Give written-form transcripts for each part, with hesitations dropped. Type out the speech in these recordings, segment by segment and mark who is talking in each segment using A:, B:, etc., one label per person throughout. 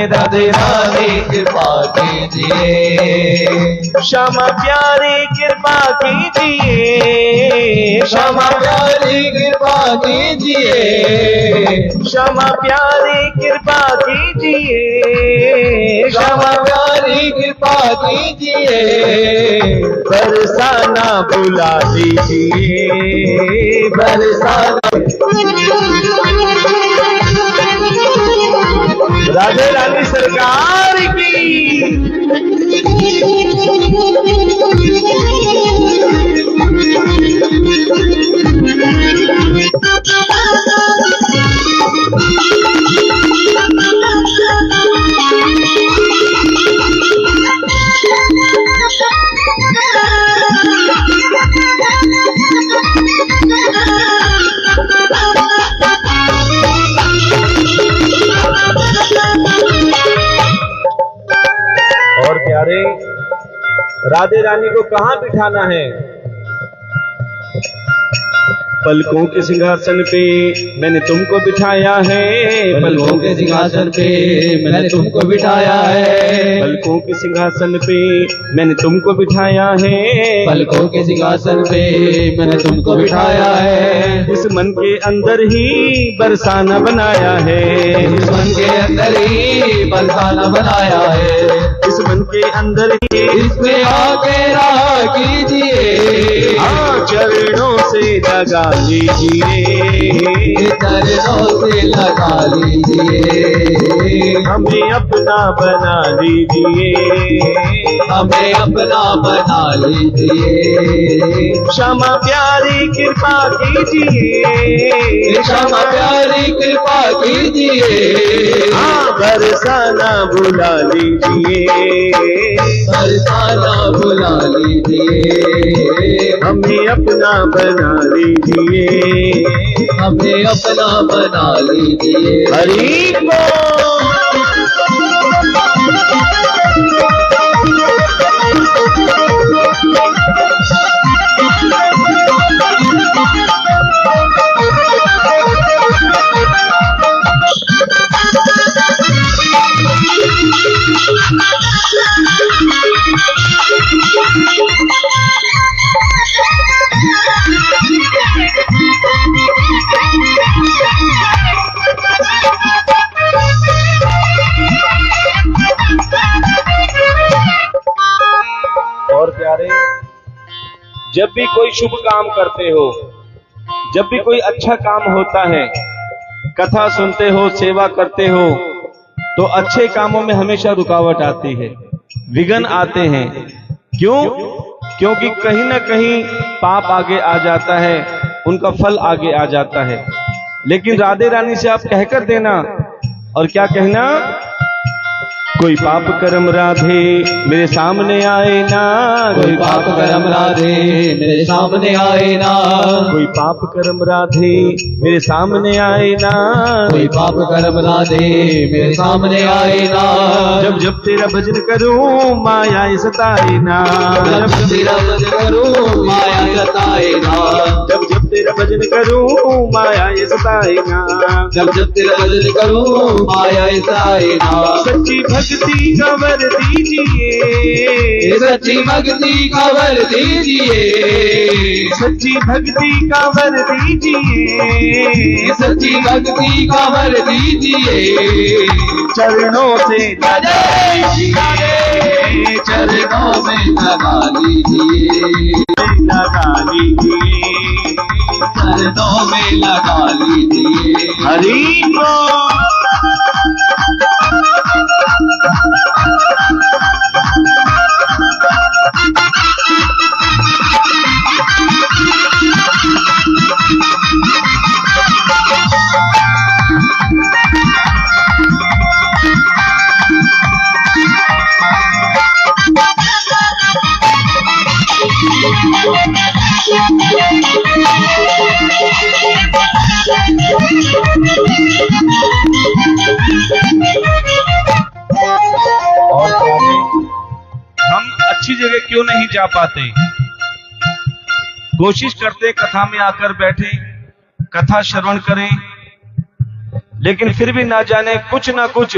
A: राधे रानी कृपा कीजिए,
B: श्यामा प्यारी कृपा कीजिए,
A: श्यामा प्यारी कृपा कीजिए,
B: श्यामा प्यारी कृपा कीजिए,
A: श्यामा प्यारी कृपा कीजिए,
B: बरसाना बुला दीजिए,
A: बरसाना।
B: राधे रानी सरकार की। और प्यारे, राधे रानी को कहां बिठाना है? पलकों के सिंहासन पे मैंने तुमको बिठाया है,
A: पलकों के सिंहासन पे मैंने तुमको बिठाया है,
B: पलकों के सिंहासन पे मैंने तुमको बिठाया है,
A: पलकों के सिंहासन पे मैंने तुमको बिठाया है,
B: इस मन के अंदर ही बरसाना बनाया है,
A: इस मन के अंदर ही बरसाना बनाया है,
B: इस मन के अंदर ही
A: इसमें आके राह कीजिए,
B: चरणों से लगा लीजिए,
A: चरणों से लगा लीजिए,
B: हमें अपना बना लीजिए,
A: हमें अपना बना लीजिए,
B: श्यामा प्यारी कृपा कीजिए,
A: श्यामा प्यारी कृपा कीजिए,
B: बरसाना बुला लीजिए,
A: बरसाना बुला लीजिए,
B: हमें अपना बना लीजिए,
A: हमें अपना बना लीजिए।
B: हरि बोल। और प्यारे, जब भी कोई शुभ काम करते हो, जब भी कोई अच्छा काम होता है, कथा सुनते हो, सेवा करते हो, तो अच्छे कामों में हमेशा रुकावट आती है, विघ्न आते हैं। क्यों? क्योंकि कहीं ना कहीं पाप आगे आ जाता है, उनका फल आगे आ जाता है। लेकिन राधे रानी से आप कहकर देना, और क्या कहना? कोई पाप कर्म राधे मेरे सामने आए ना,
A: कोई पाप कर्म राधे मेरे सामने आए ना,
B: कोई पाप कर्म राधे मेरे सामने आए ना,
A: कोई पाप कर्म राधे मेरे सामने आए ना,
B: जब जब तेरा भजन करूं माया सताए ना,
A: जब तेरा भजन करूं माया सताए ना,
B: जब जब तेरा भजन करूं माया सताए ना,
A: जब जब तेरा भजन करूं माया सताए ना,
B: सच्ची भक्ति का वर दीजिए,
A: सच्ची भक्ति का वर दीजिए,
B: सच्ची भक्ति का वर दीजिए,
A: सच्ची भक्ति का वर दीजिए,
B: चरणों से
A: लगा लीजिए, चरणों में लगा लीजिए,
B: लगा लीजिए,
A: चरणों में लगा लीजिए।
B: हरि बोल। और हम अच्छी जगह क्यों नहीं जा पाते? कोशिश करते कथा में आकर बैठे, कथा श्रवण करें, लेकिन फिर भी ना जाने कुछ ना कुछ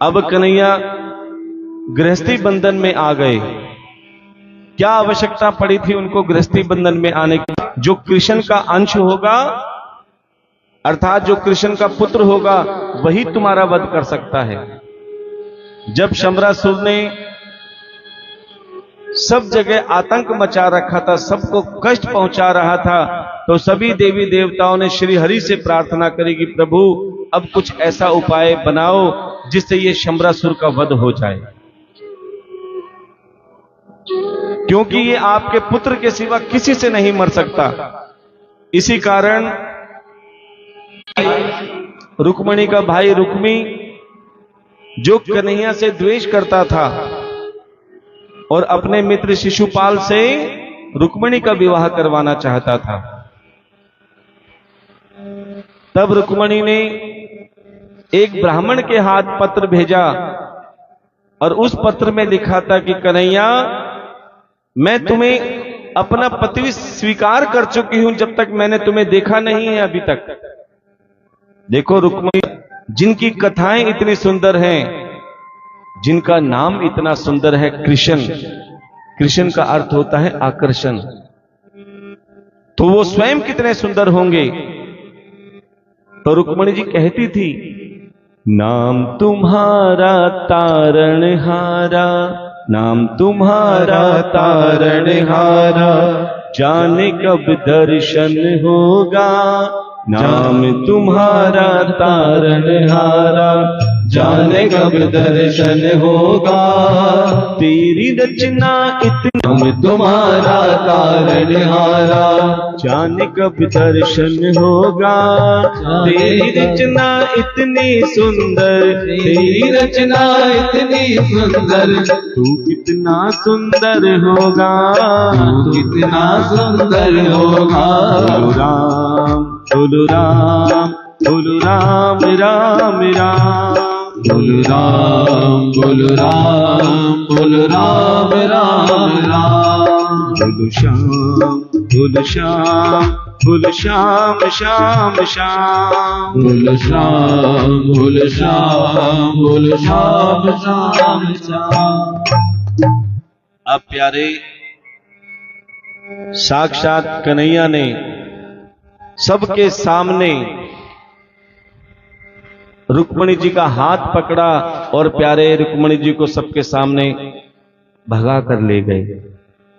B: अब कन्हैया गृहस्थी बंधन में आ गए। क्या आवश्यकता पड़ी थी उनको गृहस्थी बंधन में आने की? जो कृष्ण का अंश होगा, अर्थात जो कृष्ण का पुत्र होगा, वही तुम्हारा वध कर सकता है। जब शंबरासुर ने सब जगह आतंक मचा रखा था, सबको कष्ट पहुंचा रहा था, तो सभी देवी देवताओं ने श्री हरि से प्रार्थना करी कि प्रभु अब कुछ ऐसा उपाय बनाओ जिससे ये शंबरासुर का वध हो जाए, क्योंकि ये आपके पुत्र के सिवा किसी से नहीं मर सकता। इसी कारण रुक्मिणी का भाई रुक्मी, जो कन्हैया से द्वेष करता था और अपने मित्र शिशुपाल से रुक्मिणी का विवाह करवाना चाहता था, तब रुक्मिणी ने एक ब्राह्मण के हाथ पत्र भेजा और उस पत्र में लिखा था कि कन्हैया, मैं तुम्हें अपना पति स्वीकार कर चुकी हूं जब तक मैंने तुम्हें देखा नहीं है अभी तक। देखो रुक्मिणी, जिनकी कथाएं इतनी सुंदर हैं, जिनका नाम इतना सुंदर है कृष्ण, कृष्ण का अर्थ होता है आकर्षण, तो वो स्वयं कितने सुंदर होंगे। तो रुक्मिणी जी कहती थी, नाम तुम्हारा तारणहारा, नाम तुम्हारा तारणहारा, जाने कब दर्शन होगा, नाम तुम्हारा तारणहारा, जाने कब दर्शन होगा। तेरी रचना इतनी, नाम तुम्हारा तारणहारा, जाने कब दर्शन होगा। तेरी रचना इतनी सुंदर, तेरी रचना इतनी सुंदर, तू कितना सुंदर होगा, तू कितना सुंदर होगा। बोलो राम, बोलो राम, बोलो राम राम राम, बोलो राम, बोलो राम, बोलो राम राम राम, बोलो श्याम, बोलो श्याम, बोलो श्याम श्याम श्याम, बोलो श्याम, बोलो श्याम, बोलो श्याम श्याम श्याम। अब प्यारे, साक्षात कन्हैया ने सबके सामने रुक्मिणी जी का हाथ पकड़ा और प्यारे रुक्मिणी जी को सबके सामने भगा कर ले गए।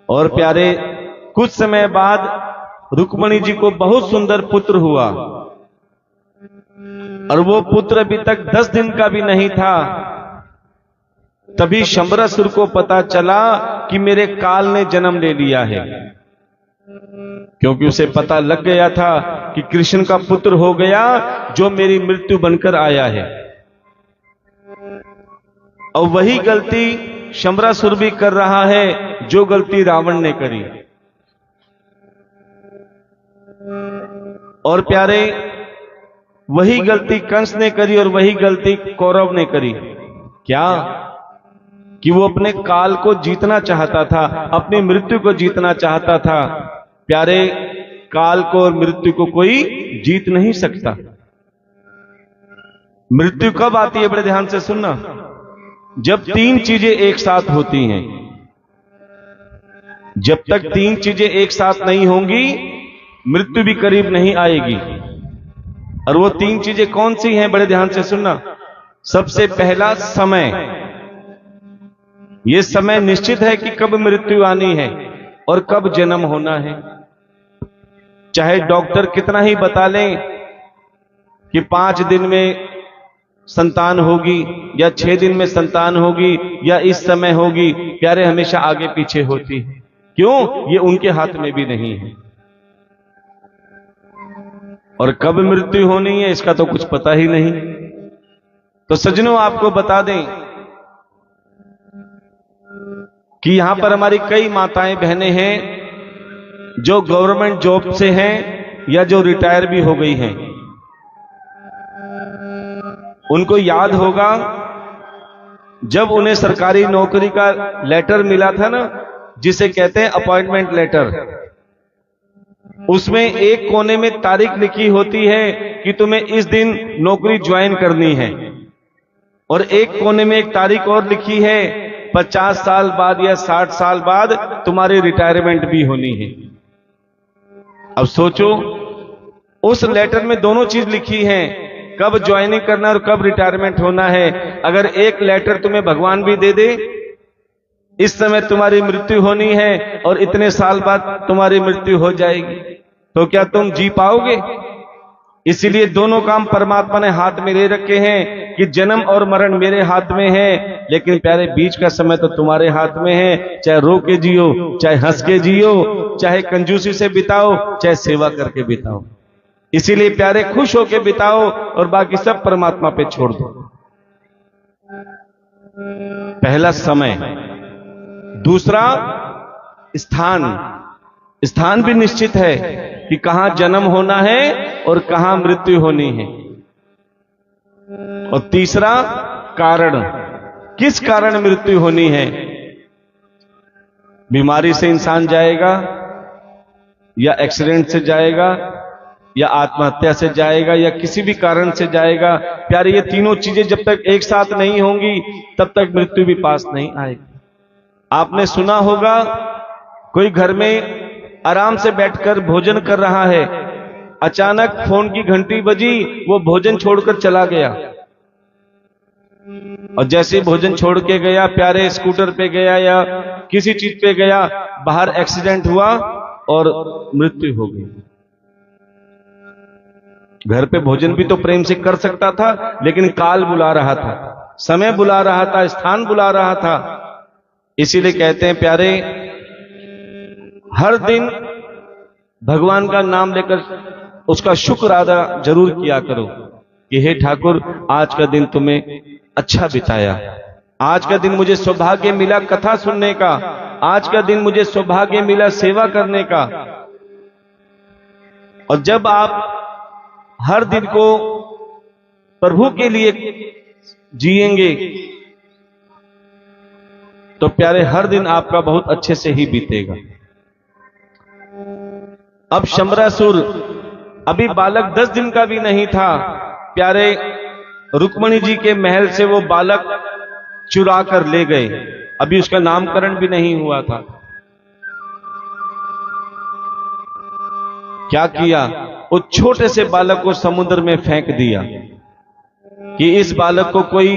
B: और प्यारे, कुछ समय बाद रुक्मिणी जी को बहुत सुंदर पुत्र हुआ, और वो पुत्र अभी तक 10 दिन का भी नहीं था। तभी शंबरासुर को पता चला कि मेरे काल ने जन्म ले लिया है, क्योंकि उसे पता लग गया था कि कृष्ण का पुत्र हो गया जो मेरी मृत्यु बनकर आया है। और वही गलती शंबरासुर भी कर रहा है जो गलती रावण ने करी। और प्यारे, वही गलती कंस ने करी और वही गलती कौरव ने करी। क्या? कि वो अपने काल को जीतना चाहता था, अपनी मृत्यु को जीतना चाहता था। प्यारे, काल को और मृत्यु को कोई जीत नहीं सकता। मृत्यु कब आती है? बड़े ध्यान से सुनना। जब 3 चीजें एक साथ होती हैं। जब तक 3 चीजें एक साथ नहीं होंगी, मृत्यु भी करीब नहीं आएगी। और वो 3 चीजें कौन सी हैं? बड़े ध्यान से सुनना। सबसे पहला, समय। यह समय निश्चित है कि कब मृत्यु आनी है और कब जन्म होना है। चाहे डॉक्टर कितना ही बता लें कि 5 दिन में संतान होगी या 6 दिन में संतान होगी या इस समय होगी, प्यारे हमेशा आगे पीछे होती है। क्यों? ये उनके हाथ में भी नहीं है। और कब मृत्यु होनी है इसका तो कुछ पता ही नहीं। तो सज्जनों, आपको बता दें कि यहां पर हमारी कई माताएं बहनें हैं जो गवर्नमेंट जॉब से हैं या जो रिटायर भी हो गई हैं। उनको याद होगा जब उन्हें सरकारी नौकरी का लेटर मिला था ना, जिसे कहते हैं अपॉइंटमेंट लेटर, उसमें एक कोने में तारीख लिखी होती है कि तुम्हें इस दिन नौकरी ज्वाइन करनी है। और एक कोने में एक तारीख और लिखी है, 50 साल बाद या 60 साल बाद तुम्हारी रिटायरमेंट भी होनी है। अब सोचो, उस लेटर में दोनों चीज लिखी है, कब ज्वाइनिंग करना और कब रिटायरमेंट होना है। अगर एक लेटर तुम्हें भगवान भी दे दे, इस समय तुम्हारी मृत्यु होनी है और इतने साल बाद तुम्हारी मृत्यु हो जाएगी, तो क्या तुम जी पाओगे? इसीलिए दोनों काम परमात्मा ने हाथ में ले रखे हैं कि जन्म और मरण मेरे हाथ में है, लेकिन प्यारे बीच का समय तो तुम्हारे हाथ में है। चाहे रो के जियो, चाहे हंस के जियो, चाहे कंजूसी से बिताओ, चाहे सेवा करके बिताओ। इसीलिए प्यारे खुश होके बिताओ और बाकी सब परमात्मा पे छोड़ दो। पहला समय, दूसरा स्थान। स्थान भी निश्चित है कि कहां जन्म होना है और कहां मृत्यु होनी है। और तीसरा कारण, किस कारण मृत्यु होनी है। बीमारी से इंसान जाएगा, या एक्सीडेंट से जाएगा, या आत्महत्या से जाएगा, या किसी भी कारण से जाएगा। प्यारे ये तीनों चीजें जब तक एक साथ नहीं होंगी तब तक मृत्यु भी पास नहीं आएगी। आपने सुना होगा, कोई घर में आराम से बैठकर भोजन कर रहा है, अचानक फोन की घंटी बजी, वो भोजन छोड़कर चला गया। और जैसे भोजन छोड़ के गया, प्यारे स्कूटर पे गया या किसी चीज पे गया, बाहर एक्सीडेंट हुआ और मृत्यु हो गई। घर पे भोजन भी तो प्रेम से कर सकता था, लेकिन काल बुला रहा था, समय बुला रहा था, स्थान बुला रहा था। इसीलिए कहते हैं प्यारे, हर दिन भगवान का नाम लेकर उसका शुक्र अदा जरूर किया करो कि हे ठाकुर, आज का दिन तुम्हें अच्छा बिताया, आज का दिन मुझे सौभाग्य मिला कथा सुनने का, आज का दिन मुझे सौभाग्य मिला सेवा करने का। और जब आप हर दिन को प्रभु के लिए जिएंगे तो प्यारे हर दिन आपका बहुत अच्छे से ही बीतेगा। अब शंबरासुर अभी बालक 10 दिन का भी नहीं था। प्यारे रुक्मणी जी के महल से वो बालक चुरा कर ले गए, अभी उसका नामकरण भी नहीं हुआ था। क्या किया, उस छोटे से बालक को समुद्र में फेंक दिया कि इस बालक को कोई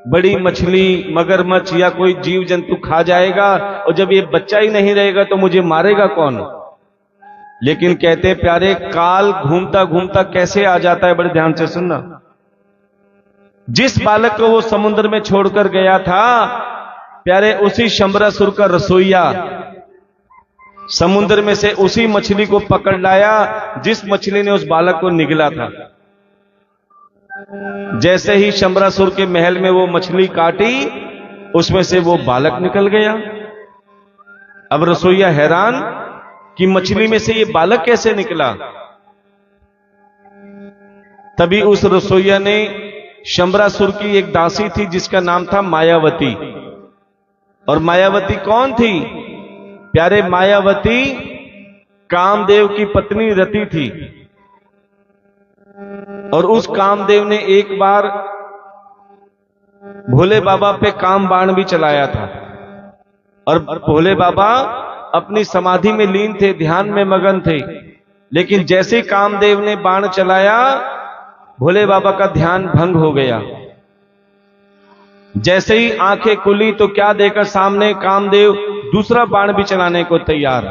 B: बड़ी मछली, मगरमच्छ या कोई जीव जंतु खा जाएगा, और जब ये बच्चा ही नहीं रहेगा तो मुझे मारेगा कौन। लेकिन कहते प्यारे, काल घूमता घूमता कैसे आ जाता है, बड़े ध्यान से सुनना। जिस बालक को वो समुद्र में छोड़कर गया था, प्यारे उसी शंबरासुर का रसोइया समुद्र में से उसी मछली को पकड़ लाया जिस मछली ने उस बालक को निगला था। जैसे ही शंबरासुर के महल में वो मछली काटी, उसमें से वो बालक निकल गया। अब रसोइया हैरान कि मछली में से ये बालक कैसे निकला। तभी उस रसोइया ने शंबरासुर की एक दासी थी जिसका नाम था मायावती। और मायावती कौन थी प्यारे? मायावती कामदेव की पत्नी रति थी। और उस कामदेव ने एक बार भोले बाबा पे काम बाण भी चलाया था। और भोले बाबा अपनी समाधि में लीन थे, ध्यान में मगन थे। लेकिन जैसे कामदेव ने बाण चलाया, भोले बाबा का ध्यान भंग हो गया। जैसे ही आंखें खुली तो क्या देखा सामने, कामदेव दूसरा बाण भी चलाने को तैयार।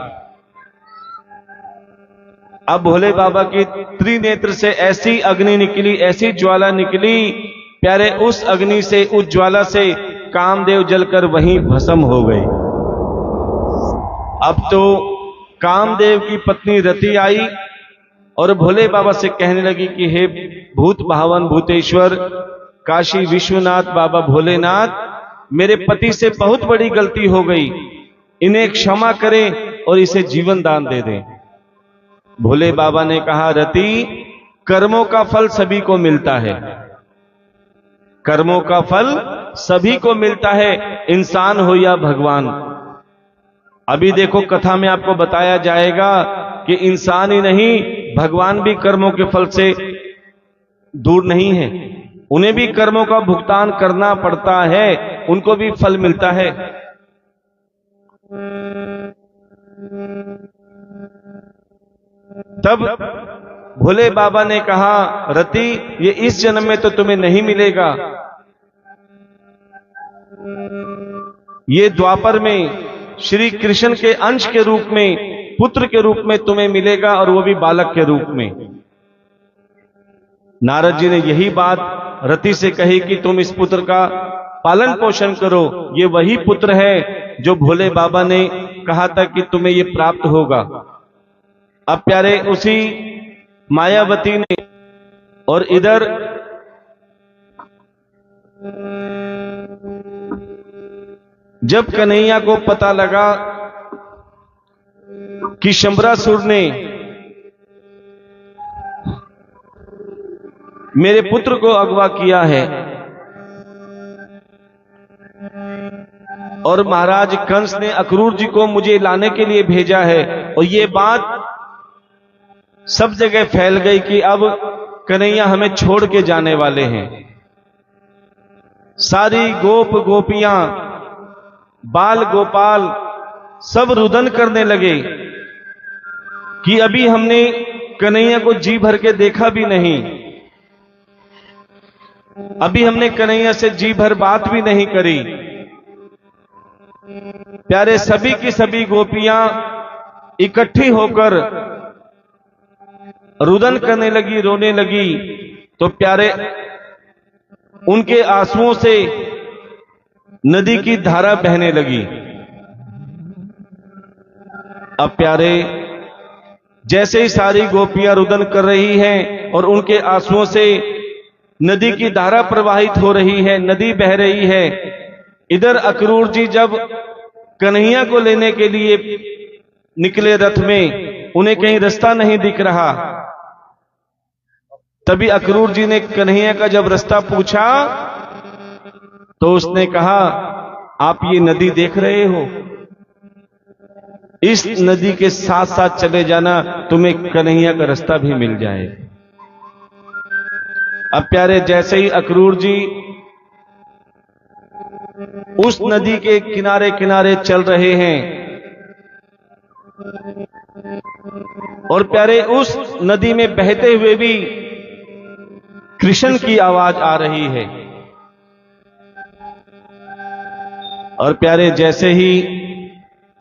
B: अब भोले बाबा की त्रिनेत्र से ऐसी अग्नि निकली, ऐसी ज्वाला निकली प्यारे, उस अग्नि से, उस ज्वाला से कामदेव जलकर वहीं भस्म हो गए। अब तो कामदेव की पत्नी रति आई और भोले बाबा से कहने लगी कि हे भूत भावन भूतेश्वर, काशी विश्वनाथ बाबा भोलेनाथ, मेरे पति से बहुत बड़ी गलती हो गई, इन्हें क्षमा करें और इसे जीवन दान दे दें। भोले बाबा ने कहा, रति, कर्मों का फल सभी को मिलता है, कर्मों का फल सभी को मिलता है, इंसान हो या भगवान। अभी देखो कथा में आपको बताया जाएगा कि इंसान ही नहीं, भगवान भी कर्मों के फल से दूर नहीं है। उन्हें भी कर्मों का भुगतान करना पड़ता है, उनको भी फल मिलता है। तब भोले बाबा ने कहा, रति, ये इस जन्म में तो तुम्हें नहीं मिलेगा, ये द्वापर में श्री कृष्ण के अंश के रूप में, पुत्र के रूप में तुम्हें मिलेगा, और वो भी बालक के रूप में। नारद जी ने यही बात रति से कही कि तुम इस पुत्र का पालन पोषण करो, ये वही पुत्र है जो भोले बाबा ने कहा था कि तुम्हें ये प्राप्त होगा। अब प्यारे, उसी मायावती ने, और इधर जब कन्हैया को पता लगा कि शंबरासुर ने मेरे पुत्र को अगवा किया है और महाराज कंस ने अक्रूर जी को मुझे लाने के लिए भेजा है, और ये बात सब जगह फैल गई कि अब कन्हैया हमें छोड़ के जाने वाले हैं। सारी गोप गोपियां, बाल गोपाल सब रुदन करने लगे कि अभी हमने कन्हैया को जी भर के देखा भी नहीं, अभी हमने कन्हैया से जी भर बात भी नहीं करी। प्यारे, सभी की सभी गोपियां इकट्ठी होकर रुदन करने लगी, रोने लगी। तो प्यारे, उनके आंसुओं से नदी की धारा बहने लगी। अब प्यारे, जैसे ही सारी गोपियां रुदन कर रही हैं और उनके आंसुओं से नदी की धारा प्रवाहित हो रही है, नदी बह रही है, इधर अक्रूर जी जब कन्हैया को लेने के लिए निकले रथ में, उन्हें कहीं रास्ता नहीं दिख रहा। तभी अक्रूर जी ने कन्हैया का जब रास्ता पूछा तो उसने कहा, आप ये नदी देख रहे हो, इस नदी के साथ साथ चले जाना, तुम्हें कन्हैया का रास्ता भी मिल जाए। अब प्यारे, जैसे ही अक्रूर जी उस नदी के किनारे किनारे चल रहे हैं, और प्यारे, उस नदी में बहते हुए भी कृष्ण की आवाज आ रही है। और प्यारे, जैसे ही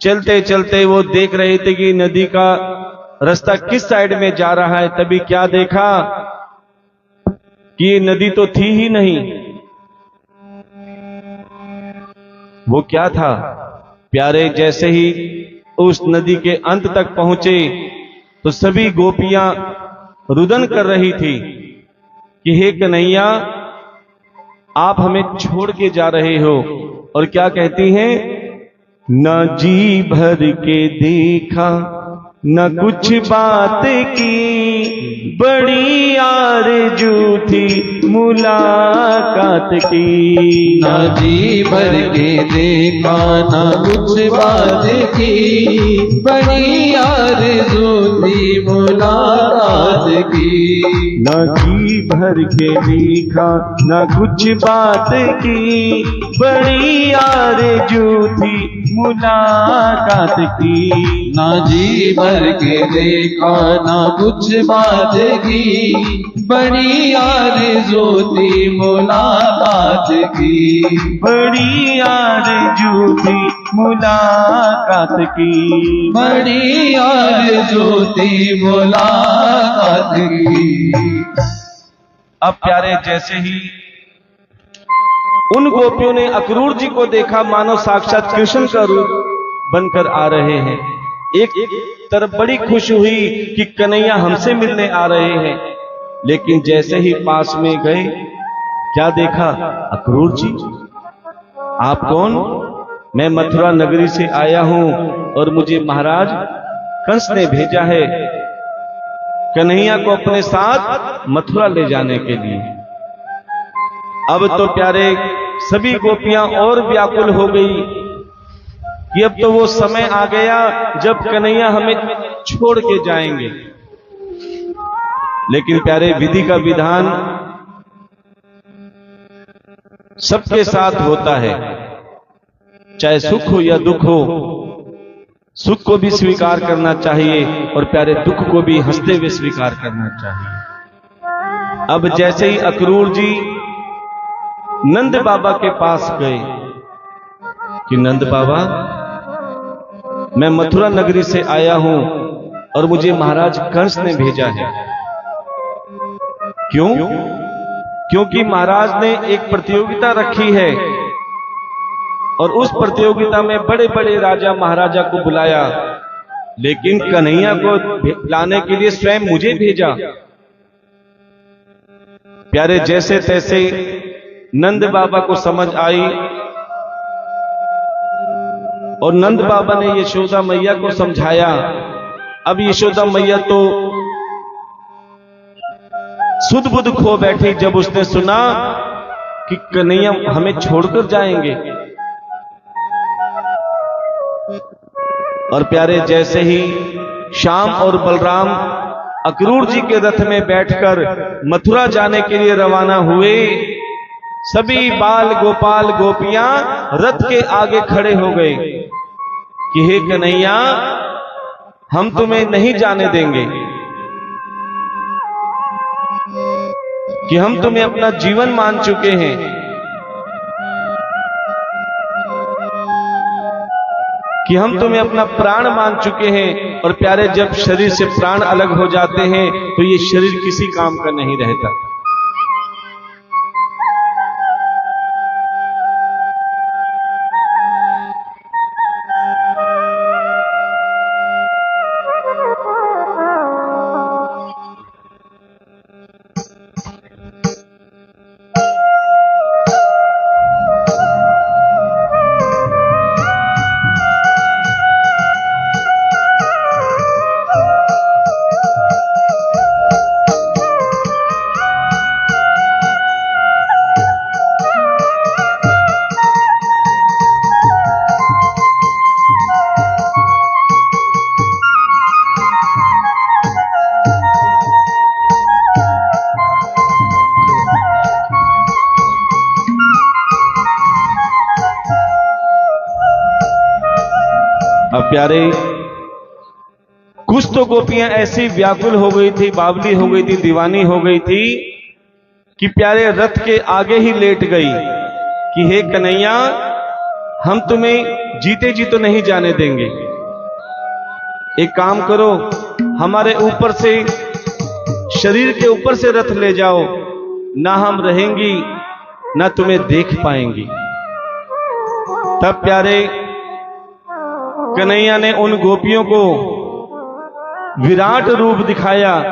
B: चलते चलते वो देख रहे थे कि नदी का रास्ता किस साइड में जा रहा है, तभी क्या देखा कि ये नदी तो थी ही नहीं। वो क्या था प्यारे, जैसे ही उस नदी के अंत तक पहुंचे तो सभी गोपियां रुदन कर रही थी कि हे कन्हैया, आप हमें छोड़ के जा रहे हो। और क्या कहती हैं, न जी भर के देखा न कुछ बात की, बड़ी आरज़ू थी मुलाकात की।
A: न जी भर के देखा न कुछ बात की, बड़ी आरज़ू थी मुलाकात की।
B: न जी भर के देखा न कुछ बात की, बड़ी आरज़ू थी मुलाकात की।
A: न जी भर के देखा ना कुछ बात की, बड़ी आरज़ू थी मुलाकात की।
B: बड़ी आरज़ू थी मुलाकात की।
A: बड़ी आरज़ू थी मुलाकात की।
B: अब प्यारे, जैसे ही उन गोपियों ने अक्रूर जी को देखा, मानो साक्षात कृष्ण का रूप बनकर आ रहे हैं, एक तरफ बड़ी खुश हुई कि कन्हैया हमसे मिलने आ रहे हैं, लेकिन जैसे ही पास में गए, क्या देखा, अक्रूर जी, आप कौन? मैं मथुरा नगरी से आया हूं और मुझे महाराज कंस ने भेजा है कन्हैया को अपने साथ मथुरा ले जाने के लिए। अब तो प्यारे, सभी गोपियां और व्याकुल हो गई कि अब तो वो समय आ गया जब कन्हैया हमें छोड़ के जाएंगे। लेकिन प्यारे, विधि का विधान सबके साथ होता है, चाहे सुख हो या दुख हो। सुख को भी स्वीकार करना चाहिए और प्यारे दुख को भी हंसते हुए स्वीकार करना चाहिए। अब जैसे ही अक्रूर जी नंद बाबा के पास गए कि नंद बाबा, मैं मथुरा नगरी से आया हूं और मुझे महाराज कंस ने भेजा है। क्यों? क्योंकि महाराज ने एक प्रतियोगिता रखी है और उस प्रतियोगिता में बड़े बड़े राजा महाराजा को बुलाया, लेकिन कन्हैया को लाने के लिए स्वयं मुझे भेजा। प्यारे जैसे तैसे नंद बाबा को समझ आई और नंद बाबा ने यशोदा मैया को समझाया। अब यशोदा मैया तो सुध बुध खो बैठी जब उसने सुना कि कन्हैया हमें छोड़कर जाएंगे। और प्यारे जैसे ही श्याम और बलराम अक्रूर जी के रथ में बैठकर मथुरा जाने के लिए रवाना हुए, सभी बाल गोपाल गोपियां रथ के आगे खड़े हो गए कि हे कन्हैया, हम तुम्हें नहीं जाने देंगे, कि हम तुम्हें अपना जीवन मान चुके हैं, कि हम तुम्हें अपना प्राण मान चुके हैं। और प्यारे जब शरीर से प्राण अलग हो जाते हैं तो ये शरीर किसी काम का नहीं रहता। अब प्यारे कुछ तो गोपियां ऐसी व्याकुल हो गई थी, बावली हो गई थी, दीवानी हो गई थी कि प्यारे रथ के आगे ही लेट गई कि हे कन्हैया, हम तुम्हें जीते जी तो नहीं जाने देंगे। एक काम करो, हमारे ऊपर से, शरीर के ऊपर से रथ ले जाओ, ना हम रहेंगी ना तुम्हें देख पाएंगी। तब प्यारे कन्हैया ने उन गोपियों को विराट रूप दिखाया।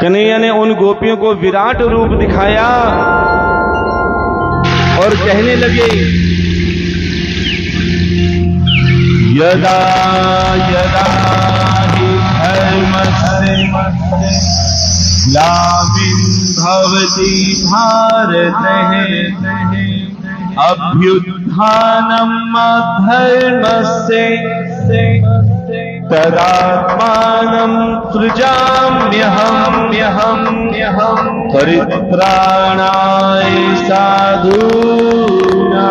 B: कन्हैया ने उन गोपियों को विराट रूप दिखाया और कहने लगे, यदा यदा हि धर्मस्य ग्लानिर्भवति भारते अभ्युत्थानम् अधर्मस्य तदात्मानं सृजाम्यहम् परित्राणाय साधूनां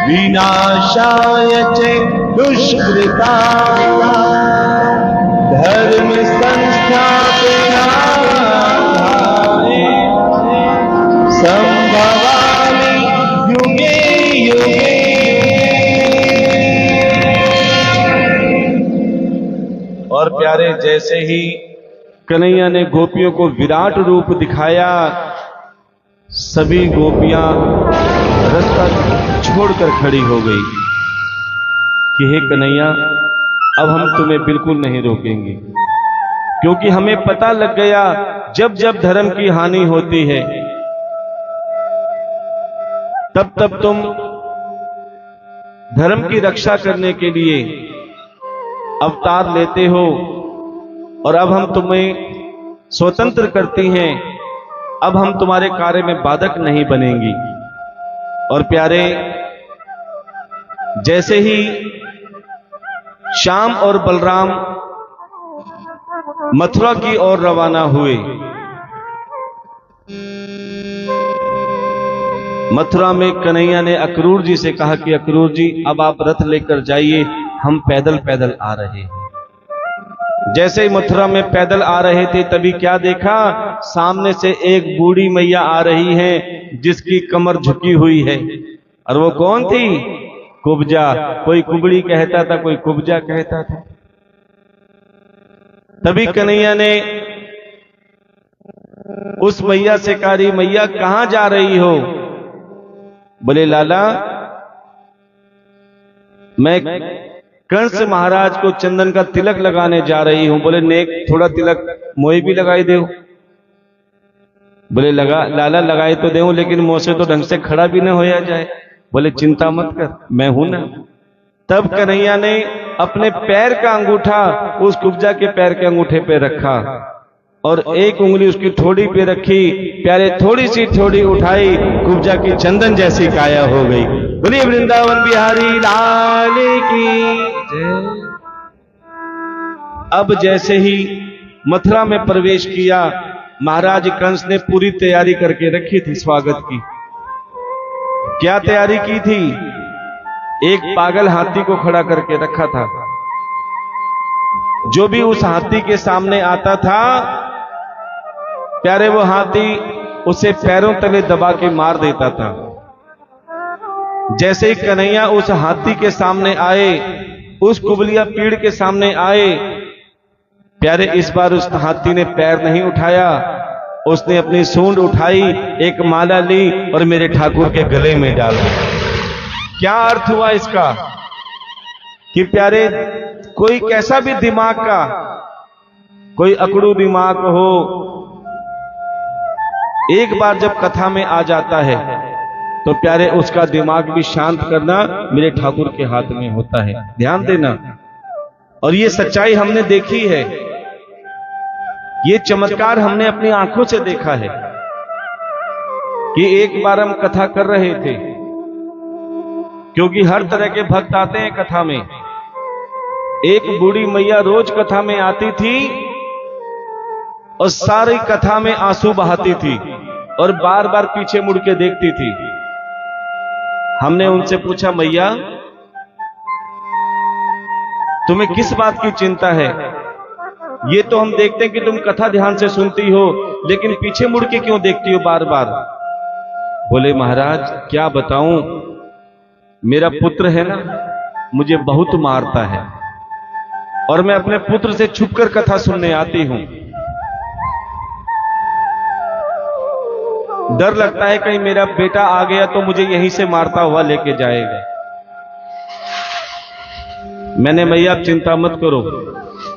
B: विनाशाय च दुष्कृतां धर्म संस्थापनार्थाय संभवामि युगे युगे। और प्यारे जैसे ही कन्हैया ने गोपियों को विराट रूप दिखाया, सभी गोपियां रास्ता छोड़कर खड़ी हो गई कि हे कन्हैया, अब हम तुम्हें बिल्कुल नहीं रोकेंगे, क्योंकि हमें पता लग गया जब जब धर्म की हानि होती है तब तब तुम धर्म की रक्षा करने के लिए अवतार लेते हो और अब हम तुम्हें स्वतंत्र करती हैं, अब हम तुम्हारे कार्य में बाधक नहीं बनेंगी। और प्यारे जैसे ही श्याम और बलराम मथुरा की ओर रवाना हुए, मथुरा में कन्हैया ने अक्रूर जी से कहा कि अक्रूर जी अब आप रथ लेकर जाइए, हम पैदल पैदल आ रहे हैं। जैसे ही मथुरा में पैदल आ रहे थे तभी क्या देखा, सामने से एक बूढ़ी मैया आ रही है जिसकी कमर झुकी हुई है। और वो कौन थी? कुब्जा। कोई कुबड़ी कहता था, कोई कुब्जा कहता था। तभी कन्हैया ने उस मैया से कहा, मैया कहां जा रही हो? बोले लाला, मैं कंस महाराज को चंदन का तिलक लगाने जा रही हूं। बोले नेक थोड़ा तिलक मोई भी लगाई दे। बोले लगा लाला, लगाए तो दे, लेकिन मुंह से तो ढंग से खड़ा भी न होया जाए। बोले चिंता मत कर, मैं हूं ना। तब कन्हैया ने अपने पैर का अंगूठा उस कुब्जा के पैर के अंगूठे पे रखा और एक उंगली उसकी ठोड़ी पे रखी। प्यारे थोड़ी सी ठोड़ी उठाई, कुब्जा की चंदन जैसी काया हो गई। बोलिए वृंदावन बिहारी लाल की जय। अब जैसे ही मथुरा में प्रवेश किया, महाराज कंस ने पूरी तैयारी करके रखी थी स्वागत की। क्या तैयारी की थी? एक पागल हाथी को खड़ा करके रखा था। जो भी उस हाथी के सामने आता था, प्यारे वो हाथी उसे पैरों तले दबा के मार देता था। जैसे ही कन्हैया उस हाथी के सामने आए, उस कुबलिया पीड़ के सामने आए, प्यारे इस बार उस हाथी ने पैर नहीं उठाया, उसने अपनी सूंड उठाई, एक माला ली और मेरे ठाकुर के गले में डाल दी। क्या अर्थ हुआ इसका? कि प्यारे कोई कैसा भी दिमाग का, कोई अकड़ू दिमाग हो, एक बार जब कथा में आ जाता है तो प्यारे उसका दिमाग भी शांत करना मेरे ठाकुर के हाथ में होता है। ध्यान देना। और ये सच्चाई हमने देखी है, ये चमत्कार हमने अपनी आंखों से देखा है कि एक बार हम कथा कर रहे थे, क्योंकि हर तरह के भक्त आते हैं कथा में। एक बूढ़ी मैया रोज कथा में आती थी और सारी कथा में आंसू बहाती थी और बार बार पीछे मुड़ के देखती थी। हमने उनसे पूछा, मैया तुम्हें किस बात की चिंता है? ये तो हम देखते हैं कि तुम कथा ध्यान से सुनती हो, लेकिन पीछे मुड़ के क्यों देखती हो बार बार? बोले महाराज क्या बताऊं, मेरा पुत्र है ना, मुझे बहुत मारता है और मैं अपने पुत्र से छुपकर कथा सुनने आती हूं। डर लगता है कहीं मेरा बेटा आ गया तो मुझे यहीं से मारता हुआ लेके जाएगा। मैंने मैया आप चिंता मत करो,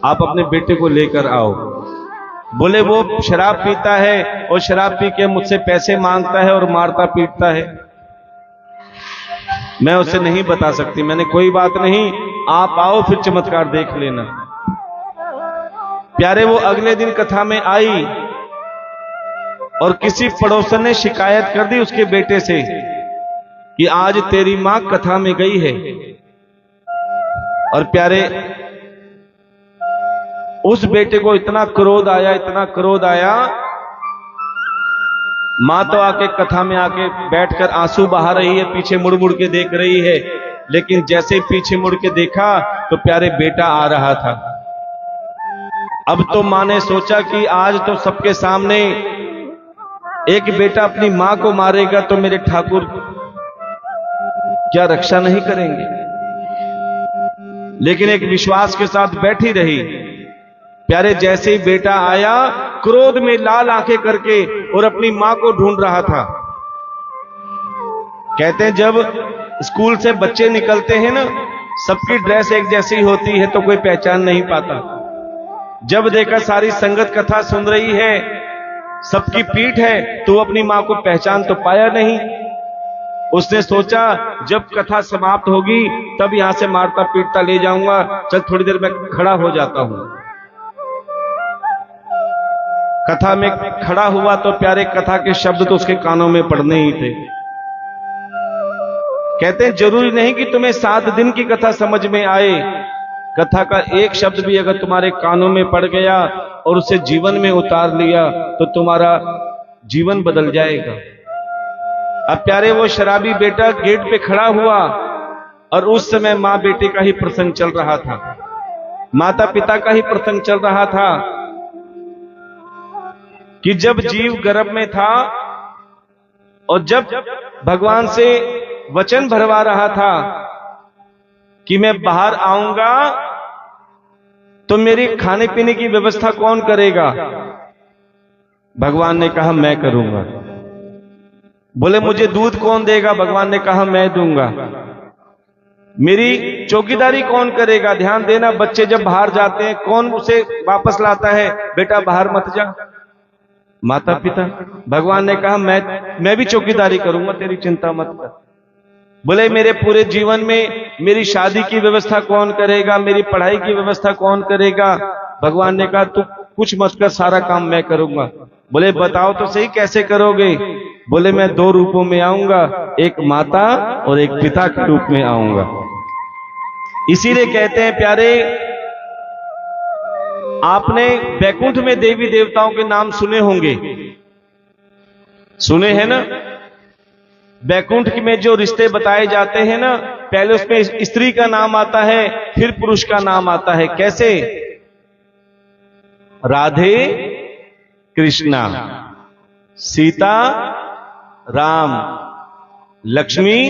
B: आप अपने बेटे को लेकर आओ। बोले वो शराब पीता है और शराब पी के मुझसे पैसे मांगता है और मारता पीटता है। मैं उसे नहीं बता सकती। मैंने कोई बात नहीं, आप आओ फिर चमत्कार देख लेना। प्यारे वो अगले दिन कथा में आई और किसी पड़ोसन ने शिकायत कर दी उसके बेटे से कि आज तेरी मां कथा में गई है। और प्यारे उस बेटे को इतना क्रोध आया, इतना क्रोध आया, मां तो आके कथा में आके बैठकर आंसू बहा रही है, पीछे मुड़ मुड़ के देख रही है, लेकिन जैसे पीछे मुड़ के देखा तो प्यारे बेटा आ रहा था। अब तो मां ने सोचा कि आज तो सबके सामने एक बेटा अपनी मां को मारेगा तो मेरे ठाकुर क्या रक्षा नहीं करेंगे। लेकिन एक विश्वास के साथ बैठी रही। प्यारे जैसे ही बेटा आया, क्रोध में लाल आंखें करके और अपनी मां को ढूंढ रहा था। कहते हैं जब स्कूल से बच्चे निकलते हैं ना, सबकी ड्रेस एक जैसी होती है तो कोई पहचान नहीं पाता। जब देखा सारी संगत कथा सुन रही है, सबकी पीठ है, तो अपनी मां को पहचान तो पाया नहीं। उसने सोचा जब कथा समाप्त होगी तब यहां से मारता पीटता ले जाऊंगा, चल थोड़ी देर में खड़ा हो जाता हूं। कथा में खड़ा हुआ तो प्यारे कथा के शब्द तो उसके कानों में पड़ने ही थे। कहते हैं जरूरी नहीं कि तुम्हें 7 दिन की कथा समझ में आए, कथा का एक शब्द भी अगर तुम्हारे कानों में पड़ गया और उसे जीवन में उतार लिया तो तुम्हारा जीवन बदल जाएगा। अब प्यारे वो शराबी बेटा गेट पे खड़ा हुआ और उस समय मां बेटे का ही प्रसंग चल रहा था, माता पिता का ही प्रसंग चल रहा था कि जब जीव गर्भ में था और जब भगवान से वचन भरवा रहा था कि मैं बाहर आऊंगा तो मेरी खाने पीने की व्यवस्था कौन करेगा। भगवान ने कहा मैं करूंगा। बोले मुझे दूध कौन देगा। भगवान ने कहा मैं दूंगा। मेरी चौकीदारी कौन करेगा। ध्यान देना, बच्चे जब बाहर जाते हैं कौन उसे वापस लाता है, बेटा बाहर मत जा, माता पिता। भगवान ने कहा मैं भी चौकीदारी करूंगा, तेरी चिंता मत कर। बोले मेरे पूरे जीवन में मेरी शादी की व्यवस्था कौन करेगा, मेरी पढ़ाई की व्यवस्था कौन करेगा। भगवान ने कहा तू कुछ मत कर, सारा काम मैं करूंगा। बोले बताओ तो सही कैसे करोगे। बोले मैं 2 रूपों में आऊंगा, एक माता और एक पिता के रूप में आऊंगा। इसीलिए कहते हैं प्यारे, आपने बैकुंठ में देवी देवताओं के नाम सुने होंगे, सुने हैं ना। बैकुंठ में जो रिश्ते बताए जाते हैं ना, पहले उसमें स्त्री का नाम आता है, फिर पुरुष का नाम आता है। कैसे? राधे कृष्णा, सीता राम, लक्ष्मी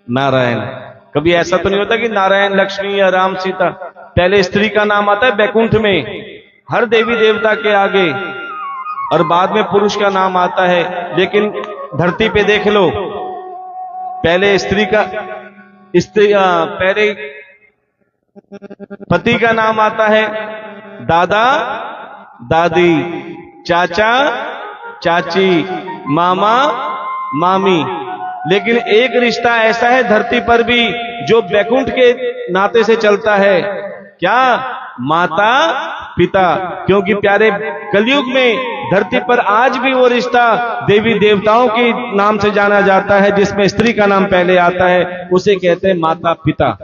B: नारायण। कभी ऐसा तो नहीं होता कि नारायण लक्ष्मी या राम सीता। पहले स्त्री का नाम आता है बैकुंठ में हर देवी देवता के आगे, और बाद में पुरुष का नाम आता है। लेकिन धरती पे देख लो, पहले पहले पति का नाम आता है, दादा दादी, चाचा चाची, मामा मामी। लेकिन एक रिश्ता ऐसा है धरती पर भी जो बैकुंठ के नाते से चलता है, क्या? माता पिता। क्योंकि प्यारे कलयुग में धरती पर आज भी वो रिश्ता देवी देवताओं के नाम से जाना जाता है, जिसमें स्त्री का नाम पहले आता है, उसे कहते हैं माता पिता।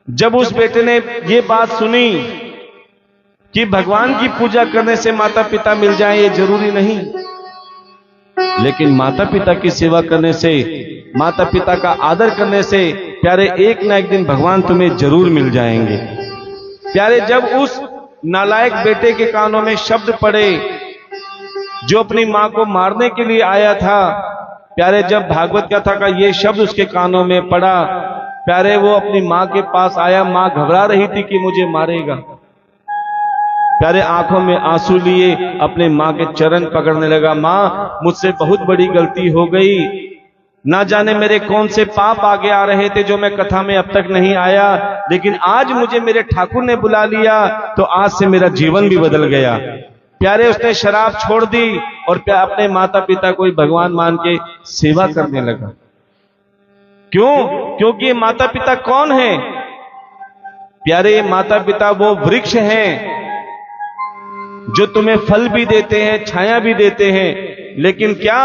B: जब उस बेटे ने ये बात सुनी कि भगवान की पूजा करने से माता पिता मिल जाए, ये जरूरी नहीं, लेकिन माता पिता की सेवा करने से, माता पिता का आदर करने से प्यारे एक ना एक दिन भगवान तुम्हें जरूर मिल जाएंगे। प्यारे जब उस नालायक बेटे के कानों में शब्द पड़े जो अपनी मां को मारने के लिए आया था, प्यारे जब भागवत कथा का ये शब्द उसके कानों में पड़ा, प्यारे वो अपनी मां के पास आया। मां घबरा रही थी कि मुझे मारेगा। प्यारे आंखों में आंसू लिए अपने मां के चरण पकड़ने लगा। मां मुझसे बहुत बड़ी गलती हो गई, ना जाने मेरे कौन से पाप आगे आ रहे थे जो मैं कथा में अब तक नहीं आया, लेकिन आज मुझे मेरे ठाकुर ने बुला लिया तो आज से मेरा जीवन भी बदल गया। प्यारे उसने शराब छोड़ दी और अपने माता पिता को भगवान मान के सेवा करने लगा। क्यों? क्योंकि माता पिता कौन है प्यारे? माता पिता वो वृक्ष हैं जो तुम्हें फल भी देते हैं, छाया भी देते हैं, लेकिन क्या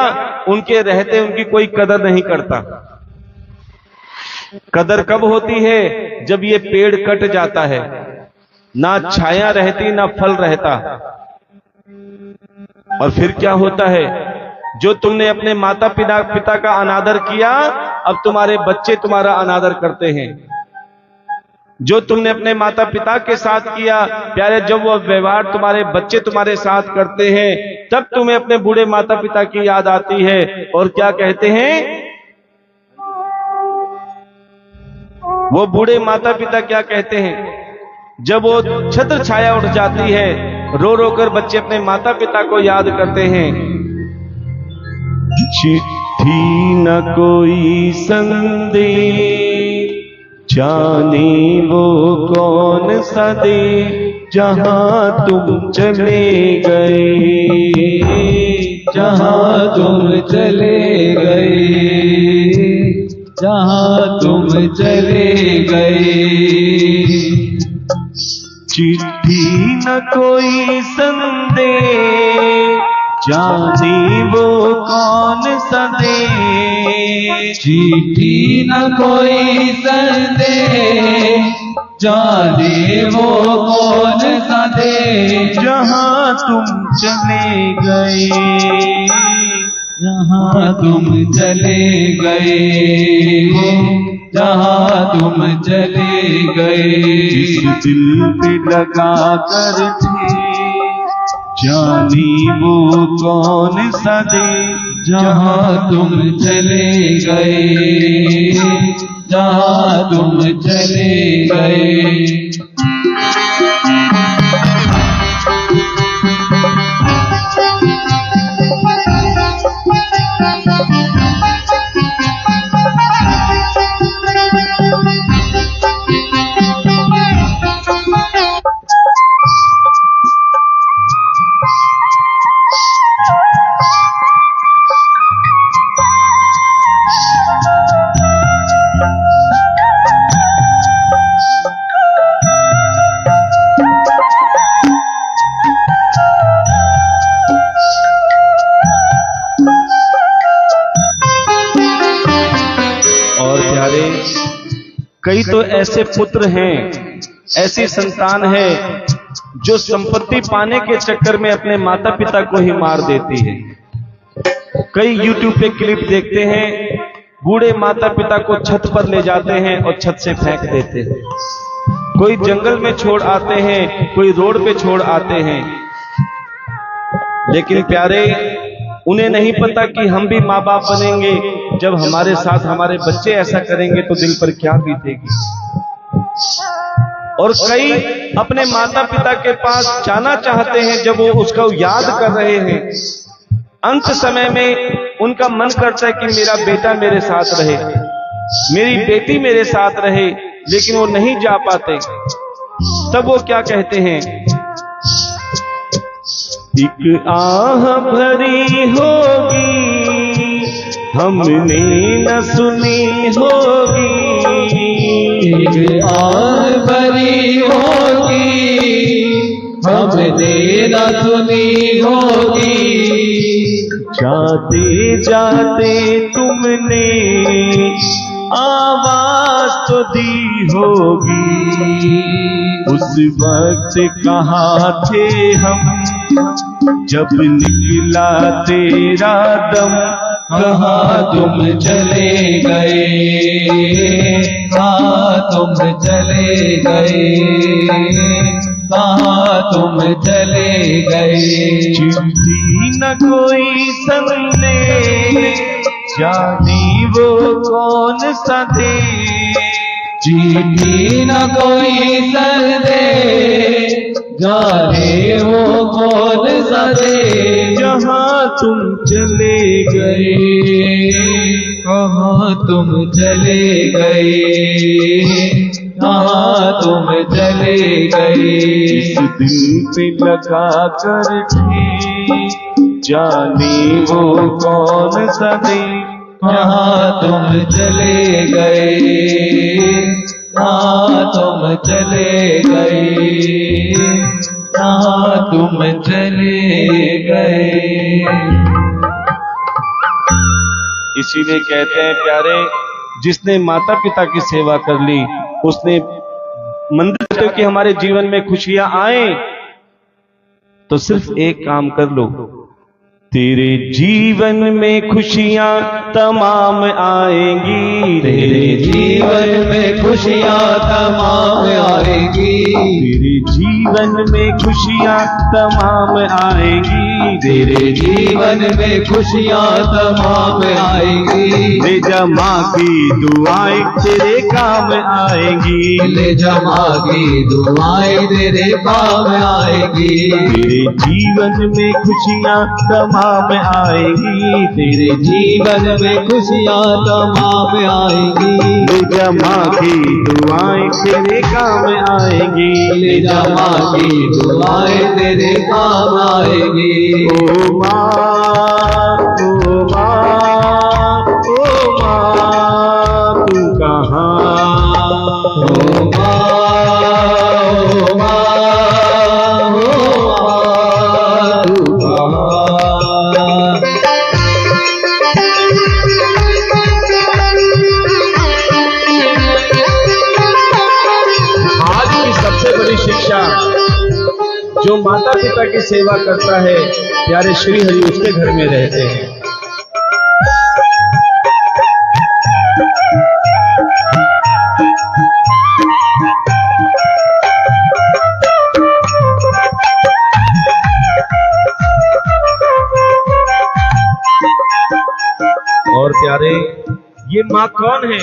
B: उनके रहते उनकी कोई कदर नहीं करता। कदर कब होती है? जब ये पेड़ कट जाता है, ना छाया रहती ना फल रहता। और फिर क्या होता है? जो तुमने अपने माता पिता का अनादर किया, अब तुम्हारे बच्चे तुम्हारा अनादर करते हैं। जो तुमने अपने माता पिता के साथ किया, प्यारे जब वो व्यवहार तुम्हारे बच्चे तुम्हारे साथ करते हैं, तब तुम्हें अपने बूढ़े माता पिता की याद आती है। और क्या कहते हैं वो बूढ़े माता पिता? क्या कहते हैं? जब वो छत्र छाया उठ जाती है, रो रो कर बच्चे अपने माता पिता को याद करते हैं। चिट्ठी न कोई संदेश, जाने वो कौन सा दे, जहां तुम चले गए,
A: जहां तुम चले गए, जहां तुम चले गए।
B: चिट्ठी न कोई संदेश, जाने वो कौन सा दे।
A: चिट्ठी न कोई संदेश, जाने वो कौन सा दे,
B: जहां तुम चले गए,
A: जहाँ तुम चले गए हो, जहाँ तुम चले गए।
B: जिस दिल पे लगा कर थे जानी वो कौन सा दे।
A: जहाँ तुम चले गए, जहाँ तुम चले गए।
B: कई तो ऐसे पुत्र हैं, ऐसी संतान है जो संपत्ति पाने के चक्कर में अपने माता पिता को ही मार देती है। कई YouTube पे क्लिप देखते हैं, बूढ़े माता पिता को छत पर ले जाते हैं और छत से फेंक देते हैं। कोई जंगल में छोड़ आते हैं, कोई रोड पे छोड़ आते हैं। लेकिन प्यारे, उन्हें नहीं पता कि हम भी माँ बाप बनेंगे। जब हमारे साथ हमारे बच्चे ऐसा करेंगे तो दिल पर क्या बीतेगी। और कई अपने माता पिता के पास जाना चाहते हैं, जब वो उसका याद कर रहे हैं, अंत समय में उनका मन करता है कि मेरा बेटा मेरे साथ रहे, मेरी बेटी मेरे साथ रहे, लेकिन वो नहीं जा पाते। तब वो क्या कहते हैं, एक आह भरी होगी हमने न सुनी होगी।
A: एक आह भरी होगी हमने न सुनी होगी।
B: जाते जाते तुमने आवाज तो दी होगी। उस वक्त कहाँ थे हम जब निकला तेरा दम।
A: कहाँ तुम चले गए, कहाँ तुम चले गए, कहाँ तुम चले गए।
B: चिट्ठी न कोई संदेश, जानी वो कौन सा दे।
A: चिट्ठी न कोई संदेश, जाने वो कौन सा दे।
B: जहाँ तुम चले गए,
A: कहाँ तुम चले गए, कहाँ तुम चले गए।
B: इस दिल पे लगा कर थे जाने वो कौन सा दे।
A: जहाँ तुम चले गए, जहाँ तुम चले गए, जहाँ तुम चले गए।
B: इसीलिए कहते हैं प्यारे, जिसने माता पिता की सेवा कर ली, उसने मंदिर की हमारे जीवन में खुशियां आए तो सिर्फ एक काम कर लो, तेरे जीवन में खुशियां तमाम आएंगी।
A: तेरे जीवन में खुशियां तमाम आएंगी।
B: तेरे जीवन में खुशियां तमाम आएंगी।
A: तेरे जीवन में खुशियां तमाम आएंगी।
B: ले जा माँ की दुआएं तेरे काम आएंगी।
A: ले जा माँ की दुआएं तेरे काम आएंगी।
B: तेरे जीवन में खुशियां तमाम आएंगी।
A: तेरे जीवन में खुशियां तमाम आएंगी।
B: ले जा माँ की दुआएं तेरे काम आएंगी।
A: ले जा माँ की दुआएं तेरे काम आएंगी।
B: ओ माँ, ओ माँ, ओ माँ, तू कहाँ।
A: ओ माँ, ओ माँ, ओ माँ, तू कहाँ।
B: आज की सबसे बड़ी शिक्षा, जो माता पिता की सेवा करता है, प्यारे श्री हरि उसके घर में रहते हैं। प्यारे, ये माँ कौन है?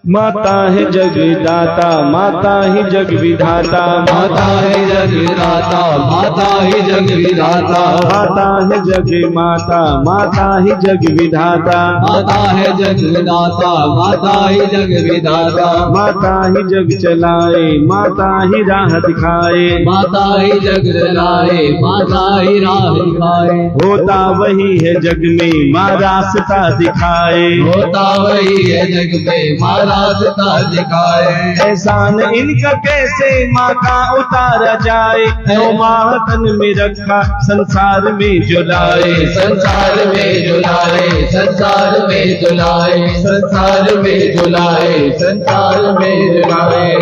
B: माता है जगदाता, माता ही जग विधाता,
A: माता है जग विधाता, माता ही जग विधाता,
B: माता है जग माता, माता ही जग विधाता,
A: माता है जग विधाता, माता ही जग विधाता,
B: माता ही जग चलाए, माता ही राह दिखाए,
A: माता ही जग चलाए, माता ही राह दिखाए,
B: होता वही है जग में माँ रास्ता दिखाए,
A: होता वही है जग में माँ रास्ता दिखाए।
B: एहसान इनका कैसे माँ का उतारा जाए, नौ माह तन में रखा संसार में जुलाए,
A: संसार में जुलाए, संसार में जुलाए, संसार में जुलाए, संसार में जुलाए।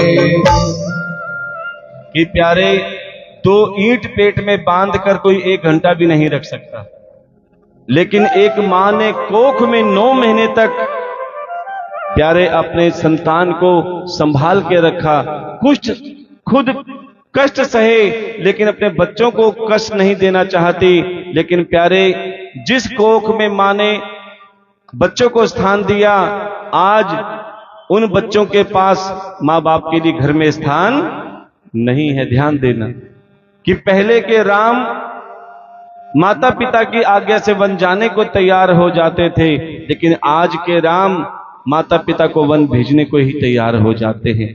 B: कि प्यारे, दो ईंट पेट में बांध कर कोई 1 घंटा भी नहीं रख सकता, लेकिन एक माँ ने कोख में 9 महीने तक प्यारे अपने संतान को संभाल के रखा। कुछ खुद कष्ट सहे, लेकिन अपने बच्चों को कष्ट नहीं देना चाहती। लेकिन प्यारे, जिस कोख में माँ ने बच्चों को स्थान दिया, आज उन बच्चों के पास माँ बाप के लिए घर में स्थान नहीं है। ध्यान देना कि पहले के राम माता पिता की आज्ञा से वन जाने को तैयार हो जाते थे, लेकिन आज के राम माता पिता को वन भेजने को ही तैयार हो जाते हैं।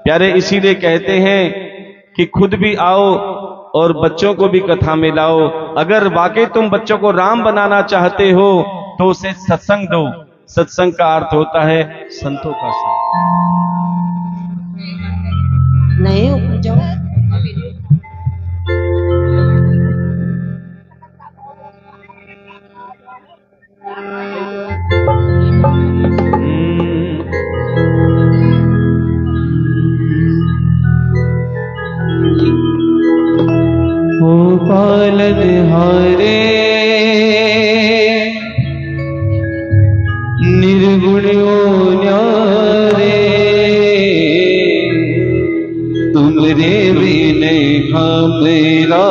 B: प्यारे, इसीलिए कहते हैं कि खुद भी आओ और बच्चों को भी कथा में लाओ। अगर वाकई तुम बच्चों को राम बनाना चाहते हो तो उसे सत्संग दो। सत्संग का अर्थ होता है संतों का संग।
C: नहीं ऊपर जाओ।
A: पालनहारे निर्गुणो न्यारे, तुमरे बिन हमेरा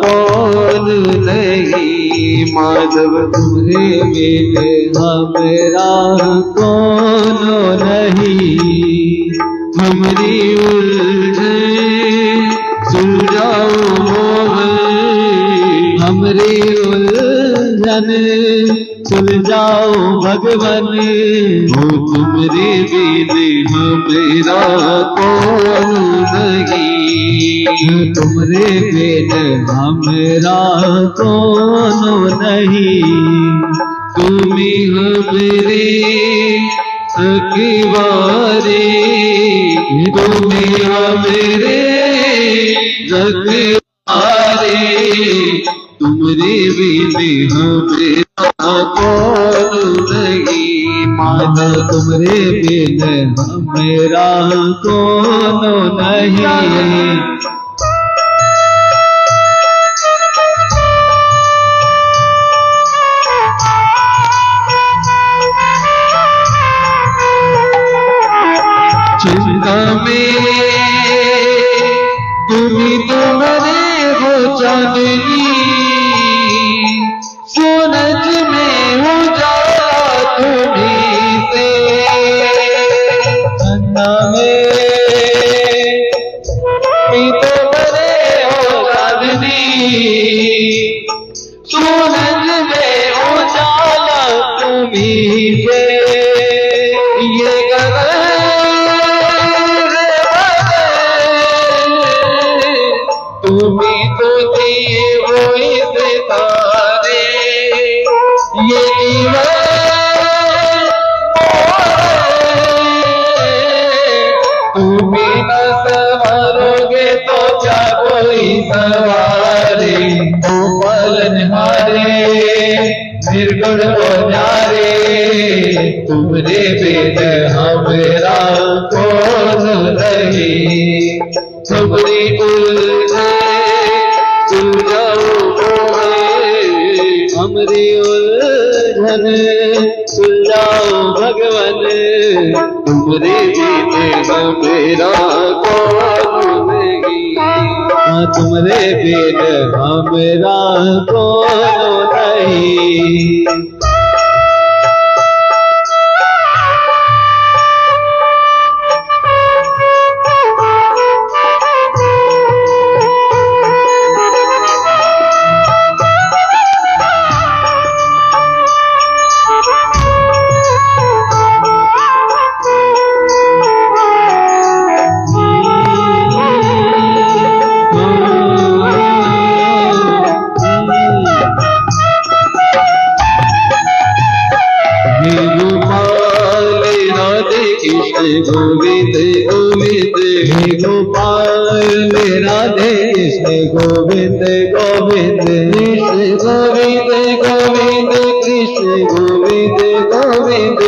A: कौन नहीं, माधव तुमरे बिन हमेरा कौन नहीं, हमरी उलझन सुलझाओ हमरी उलझन सुलझाओ भगवन, हो तुमरे बिन हमेरा कौन नहीं, तुमरे बिन हमेरा कौन नहीं, तुम्ही हमरे सखीवारे, तुम्ही हमरे सखीवारे, तुमरे बिन हमेरा कौन नहीं, माता तुमरे बिन हमेरा कौन नहीं। चिंता में तुम्ही तुम्हारे हो चांदनी, सोनच में हो जाला तुम्ही से, अन्ना में तुम्ही तुम्हारे हो चांदनी, सोनच में हो जाला तुम्ही से, ये तुम्ही तो दिए हुए सितारे, ये दीवार तुम्ही न संवारोगे तो क्या कोई सवारे, ओ पालनहारे निर्गुण हो न्यारे, तुमरे बिन हमेरा कौन नहीं, तुमरी उलझन सुलझाओ हमरी उलझन सुलझाओ भगवन, तुमरे बिन हमेरा कौन नहीं, तुमरे बिन हमरा कोनो नहीं। गोविंद गोविंद हे गोपाल राधे कृष्ण गोविंद गोविंद कृष्ण गोविंद गोविंद कृष्ण गोविंद गोविंद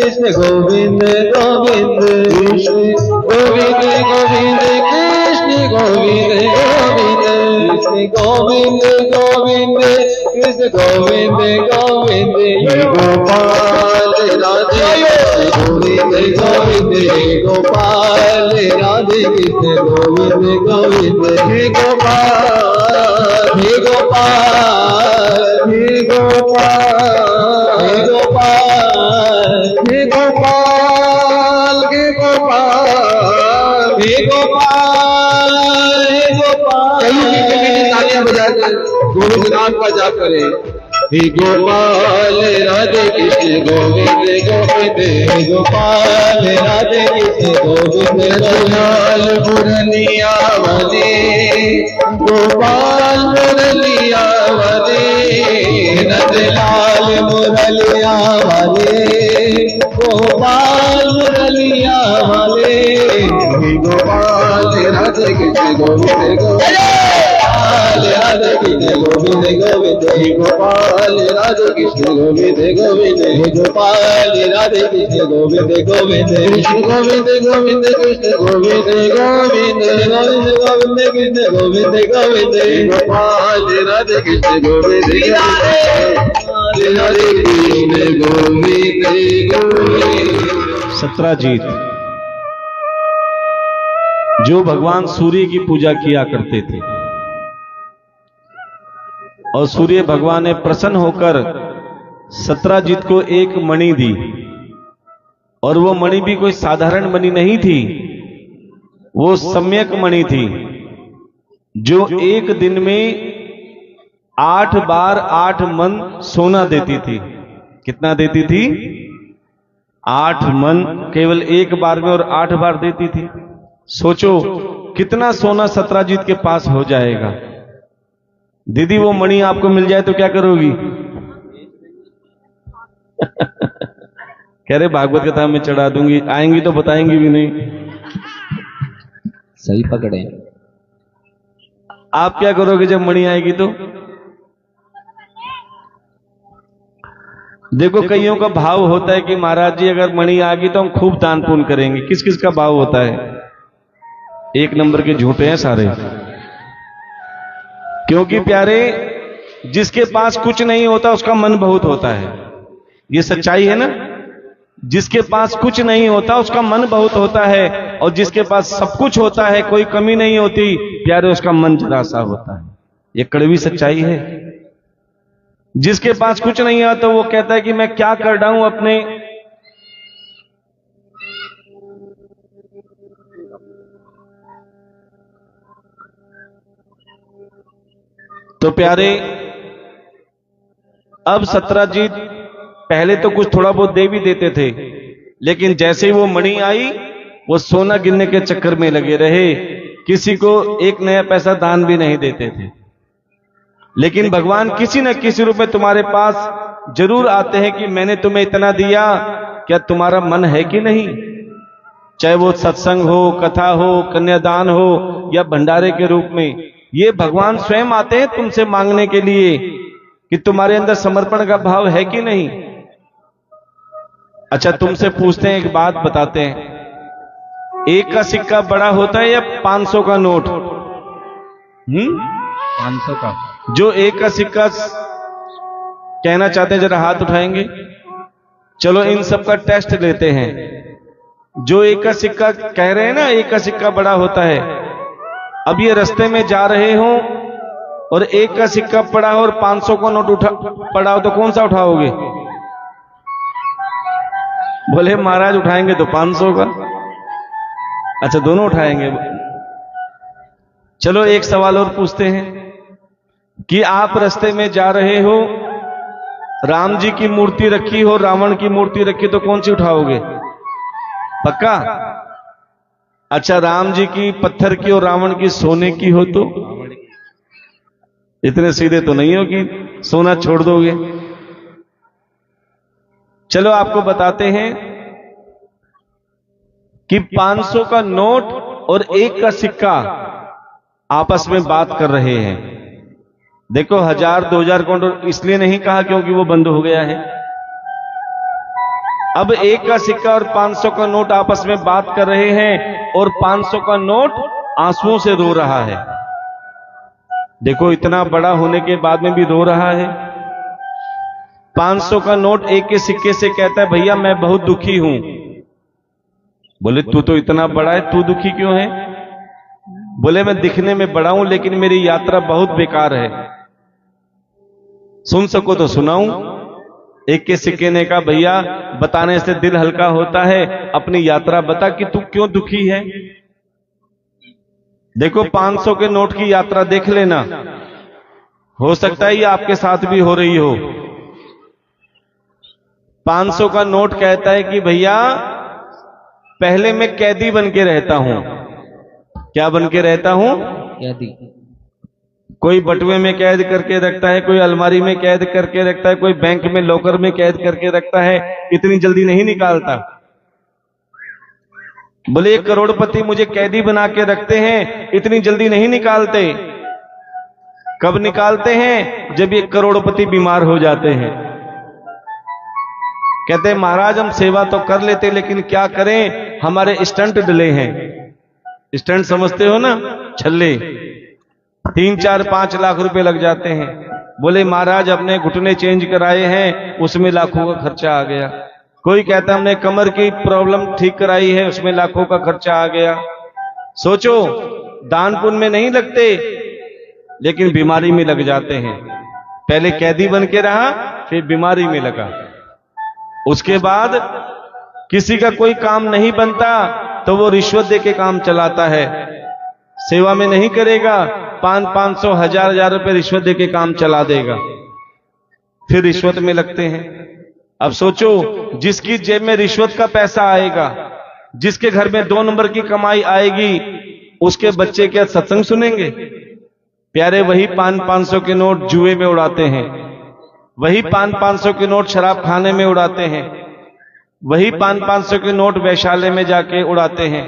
A: कृष्ण गोविंद गोविंद कृष्ण गोविंद गोविंद कृष्ण गोविंद गोविंद गोविंद कृष्ण गोविंद गोविंद हे गोपाल राधे गोविंद गोविंद हे गोपाल राधे कृष्ण गोविंद गोविंद हे गोपाल हे गोपाल हे गोपाल हे गोपाल हे गोपाल हे गोपाल हे गोपाल हे गोपाल तालियां बजाकर गोविंद नाम का जाप करें। हे गोपाल राधे कृष्ण गोविंद गोविंद हे गोपाल राधे कृष्ण गोविंद गोपाल मुरलिया वाले गोपाल मुरलिया वाले नंदलाल मुरलिया वाले गोपाल मुरलिया वाले हे गोपाल राधे कृष्ण गोविंद गोविंद राधे कृष्ण गोविंद गोविंद हे गोपाल राधे कृष्ण गोविंद गोविंद हे गोपाल राधे कृष्ण गोविंद गोविंद कृष्ण गोविंद गोविंद कृष्ण गोविंद गोविंद गोविंद गोविंद कृष्ण गोविंद गोविंद हे गोपाल राधे कृष्ण गोविंद राधे कृष्ण गोविंद गोविंद।
B: सत्राजीत जो भगवान सूर्य की पूजा किया करते थे और सूर्य भगवान ने प्रसन्न होकर सत्राजीत को एक मणि दी और वो मणि भी कोई साधारण मणि नहीं थी, वो सम्यक मणि थी जो एक दिन में 8 बार 8 मन सोना देती थी। कितना देती थी? 8 मन केवल एक बार में और 8 बार देती थी। सोचो कितना सोना सत्राजीत के पास हो जाएगा। दीदी वो मणि आपको मिल जाए तो क्या करोगी? कह रहे भागवत कथा में चढ़ा दूंगी, आएंगी तो बताएंगी भी नहीं।
A: सही पकड़े।
B: आप क्या करोगे जब मणि आएगी तो? देखो कईयों का भाव होता है कि महाराज जी अगर मणि आ गई तो हम खूब दान पुण्य करेंगे। किस किस का भाव होता है? एक नंबर के झूठे हैं सारे। क्योंकि प्यारे जिसके पास कुछ नहीं होता उसका मन बहुत होता है। ये सच्चाई है ना। जिसके पास कुछ नहीं होता उसका मन बहुत होता है और जिसके पास सब कुछ होता है, कोई कमी नहीं होती, प्यारे उसका मन जरा सा होता है। ये कड़वी सच्चाई है। जिसके पास कुछ नहीं है तो वो कहता है कि मैं क्या कर रहा हूं अपने तो प्यारे अब सत्राजीत पहले तो कुछ थोड़ा बहुत दे भी देते थे, लेकिन जैसे ही वो मणि आई वो सोना गिनने के चक्कर में लगे रहे। किसी को एक नया पैसा दान भी नहीं देते थे। लेकिन भगवान किसी न किसी रूप में तुम्हारे पास जरूर आते हैं कि मैंने तुम्हें इतना दिया, क्या तुम्हारा मन है कि नहीं? चाहे वो सत्संग हो, कथा हो, कन्यादान हो या भंडारे के रूप में, ये भगवान स्वयं आते हैं तुमसे मांगने के लिए कि तुम्हारे अंदर समर्पण का भाव है कि नहीं। अच्छा तुमसे पूछते हैं, एक बात बताते हैं, एक का सिक्का बड़ा होता है या 500 का नोट?
A: 500 का।
B: जो एक का सिक्का कहना चाहते हैं जरा हाथ उठाएंगे। चलो इन सब का टेस्ट लेते हैं। जो एक का सिक्का कह रहे हैं ना, एक का सिक्का बड़ा होता है। अब ये रास्ते में जा रहे हो और एक का सिक्का पड़ा हो और 500 का नोट उठा पड़ा हो तो कौन सा उठाओगे? बोले महाराज उठाएंगे तो 500 का। अच्छा, दोनों उठाएंगे। चलो एक सवाल और पूछते हैं कि आप रास्ते में जा रहे हो, राम जी की मूर्ति रखी हो, रावण की मूर्ति रखी, तो कौन सी उठाओगे? पक्का? अच्छा, राम जी की पत्थर की और रावण की सोने की हो तो? इतने सीधे तो नहीं हो कि सोना छोड़ दोगे। चलो आपको बताते हैं कि 500 का नोट और एक का सिक्का आपस में बात कर रहे हैं। देखो 1000 2000 का नोट इसलिए नहीं कहा क्योंकि वो बंद हो गया है। अब एक का सिक्का और 500 का नोट आपस में बात कर रहे हैं और 500 का नोट आंसुओं से रो रहा है। देखो इतना बड़ा होने के बाद में भी रो रहा है। 500 का नोट एक के सिक्के से कहता है भैया मैं बहुत दुखी हूं। बोले तू तो इतना बड़ा है, तू दुखी क्यों है? बोले मैं दिखने में बड़ा हूं लेकिन मेरी यात्रा बहुत बेकार है। सुन सको तो सुनाऊं? एक के सिक्के ने कहा भैया बताने से दिल हल्का होता है, अपनी यात्रा बता कि तू क्यों दुखी है। देखो 500 के नोट की यात्रा देख लेना, हो सकता है ये आपके साथ भी हो रही हो। 500 का नोट कहता है कि भैया पहले मैं कैदी बन के रहता हूं। क्या बन के रहता हूं?
C: कैदी।
B: कोई बटुए में कैद करके रखता है, कोई अलमारी में कैद करके रखता है, कोई बैंक में लॉकर में कैद करके रखता है, इतनी जल्दी नहीं निकालता। बोले 1 करोड़पति मुझे कैदी बना के रखते हैं, इतनी जल्दी नहीं निकालते। कब निकालते हैं? जब 1 करोड़पति बीमार हो जाते हैं। कहते हैं महाराज हम सेवा तो कर लेते लेकिन क्या करें, हमारे स्टंट डले हैं। स्टंट समझते हो ना? छल्ले 3 4 5 लाख रुपए लग जाते हैं। बोले महाराज अपने घुटने चेंज कराए हैं, उसमें लाखों का खर्चा आ गया। कोई कहता हमने कमर की प्रॉब्लम ठीक कराई है, उसमें लाखों का खर्चा आ गया। सोचो दान पुण्य में नहीं लगते लेकिन बीमारी में लग जाते हैं। पहले कैदी बन के रहा, फिर बीमारी में लगा। उसके बाद किसी का कोई काम नहीं बनता तो वो रिश्वत दे के काम चलाता है। सेवा में नहीं करेगा, 500 1000 रुपए रिश्वत दे के काम चला देगा, फिर रिश्वत में लगते हैं। अब सोचो जिसकी जेब में रिश्वत का पैसा आएगा, जिसके घर में 2 नंबर की कमाई आएगी, उसके बच्चे क्या सत्संग सुनेंगे? प्यारे वही 500 के नोट जुए में उड़ाते हैं, वही 500 के नोट शराब खाने में उड़ाते हैं, वही 500 के नोट वैशाल्य में जाके उड़ाते हैं।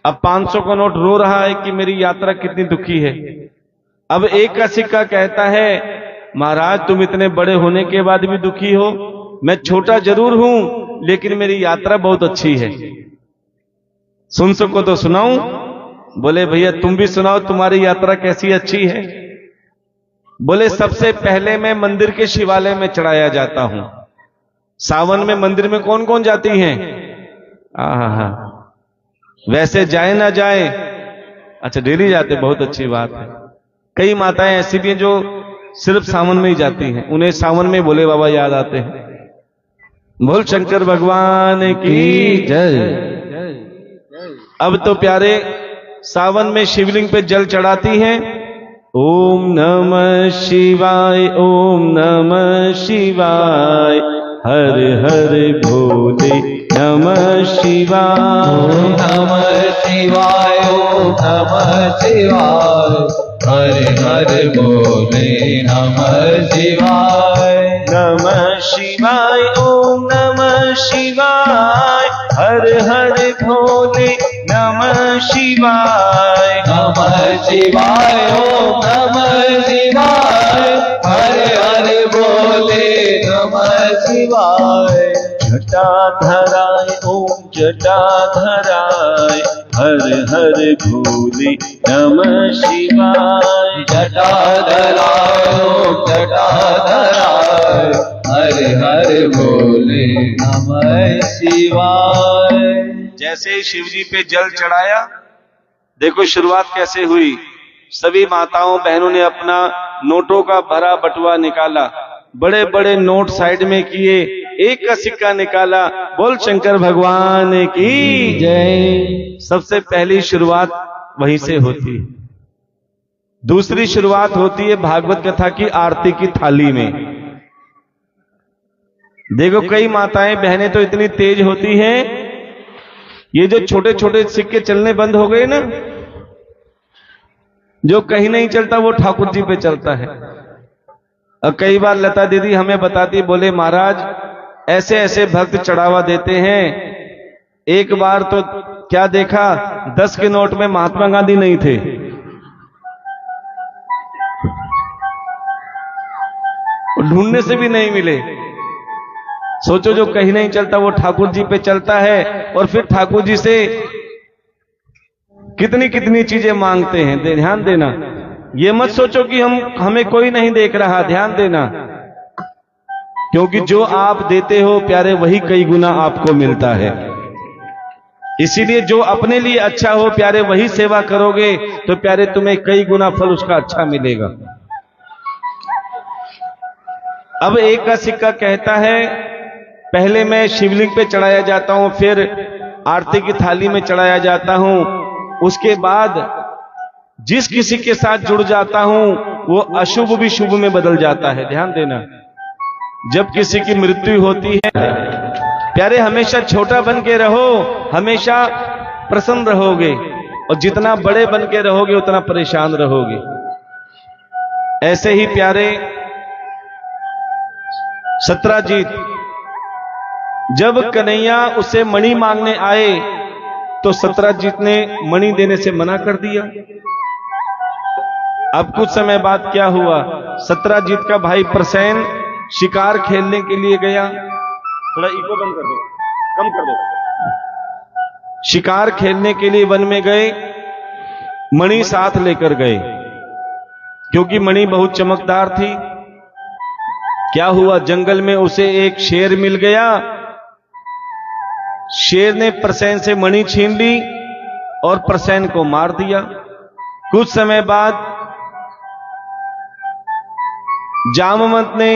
B: अब 500 का नोट रो रहा है कि मेरी यात्रा कितनी दुखी है। अब एक का सिक्का कहता है महाराज तुम इतने बड़े होने के बाद भी दुखी हो, मैं छोटा जरूर हूं लेकिन मेरी यात्रा बहुत अच्छी है। सुन सको तो सुनाऊं? बोले भैया तुम भी सुनाओ, तुम्हारी यात्रा कैसी अच्छी है। बोले सबसे पहले मैं मंदिर के शिवालय में चढ़ाया जाता हूं। सावन में मंदिर में कौन कौन जाती हैं? हाँ, वैसे जाए ना जाए, अच्छा डेली जाते, बहुत अच्छी बात है। कई माताएं ऐसी भी हैं जो सिर्फ सावन में ही जाती हैं, उन्हें सावन में भोले बाबा याद आते हैं। बोल शंकर भगवान की जय। अब तो प्यारे सावन में शिवलिंग पे जल चढ़ाती हैं। ओम नमः शिवाय, ओम नमः शिवाय, हर हर भोले नमः शिवाय।
A: ओम नमः शिवाय, ओम नमः शिवाय, हर हर भोले नमः शिवाय।
B: नमः शिवाय, ओम नमः शिवाय, हर हर भोले नमः शिवाय।
A: नमः शिवाय, ओम नमः शिवाय, हर हर भोले नमः शिवाय।
B: जटाधराय, ओम जटाधराय, हर हर भोले नमः शिवाय।
A: जटाधराय, ओम जटाधराय, हर हर भोले नमः शिवाय।
B: जैसे ही शिव जी पे जल चढ़ाया, देखो शुरुआत कैसे हुई। सभी माताओं बहनों ने अपना नोटों का भरा बटुआ निकाला, बड़े बड़े नोट साइड में किए, एक का सिक्का निकाला, बोल शंकर भगवान की
A: जय।
B: सबसे पहली शुरुआत वहीं से होती है। दूसरी शुरुआत होती है भागवत कथा की आरती की थाली में। देखो कई माताएं बहनें तो इतनी तेज होती हैं, ये जो छोटे छोटे सिक्के चलने बंद हो गए ना, जो कहीं नहीं चलता वो ठाकुर जी पे चलता है। और कई बार लता दीदी हमें बताती, बोले महाराज ऐसे ऐसे भक्त चढ़ावा देते हैं, एक बार तो क्या देखा, 10 के नोट में महात्मा गांधी नहीं थे। ढूंढने से भी नहीं मिले। सोचो जो कहीं नहीं चलता वो ठाकुर जी पे चलता है, और फिर ठाकुर जी से कितनी कितनी चीजें मांगते हैं। ध्यान देना, ये मत सोचो कि हमें कोई नहीं देख रहा, ध्यान देना, क्योंकि जो आप देते हो प्यारे वही कई गुना आपको मिलता है। इसीलिए जो अपने लिए अच्छा हो प्यारे वही सेवा करोगे तो प्यारे तुम्हें कई गुना फल उसका अच्छा मिलेगा। अब एक का सिक्का कहता है, पहले मैं शिवलिंग पे चढ़ाया जाता हूं, फिर आरती की थाली में चढ़ाया जाता हूं, उसके बाद जिस किसी के साथ जुड़ जाता हूं वो अशुभ भी शुभ में बदल जाता है। ध्यान देना, जब किसी की मृत्यु होती है प्यारे हमेशा छोटा बन के रहो, हमेशा प्रसन्न रहोगे, और जितना बड़े बन के रहोगे उतना परेशान रहोगे। ऐसे ही प्यारे सत्राजीत, जब कन्हैया उसे मणि मांगने आए तो सत्राजीत ने मणि देने से मना कर दिया। अब कुछ समय बाद क्या हुआ, सत्राजीत का भाई प्रसेन शिकार खेलने के लिए गया। थोड़ा इको बंद कर दो, कम कर दो। शिकार खेलने के लिए वन में गए, मणि साथ लेकर गए, क्योंकि मणि बहुत चमकदार थी। क्या हुआ, जंगल में उसे एक शेर मिल गया। शेर ने प्रसेन से मणि छीन ली और प्रसेन को मार दिया। कुछ समय बाद जामवंत ने,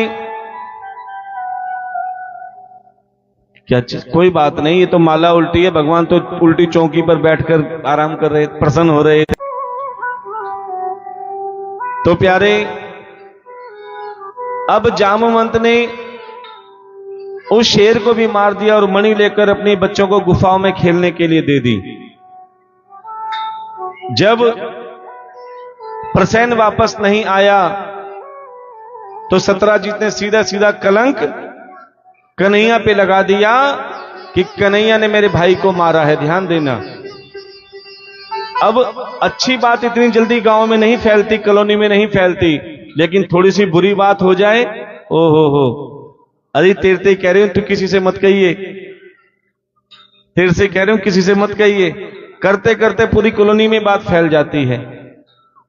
B: क्या चीज, कोई बात नहीं, ये तो माला उल्टी है, भगवान तो उल्टी चौकी पर बैठकर आराम कर रहे, प्रसन्न हो रहे थे। तो प्यारे अब जामवंत ने उस शेर को भी मार दिया और मणि लेकर अपने बच्चों को गुफाओं में खेलने के लिए दे दी। जब प्रसेन वापस नहीं आया तो सत्राजीत ने सीधा सीधा कलंक कन्हैया पे लगा दिया कि कन्हैया ने मेरे भाई को मारा है। ध्यान देना, अब अच्छी बात इतनी जल्दी गांव में नहीं फैलती, कॉलोनी में नहीं फैलती, लेकिन थोड़ी सी बुरी बात हो जाए, ओ हो, अरे तेरे कह रहे हो तू किसी से मत कहिए, तेरे से कह रहे हो किसी से मत कहिए। करते करते पूरी कॉलोनी में बात फैल जाती है,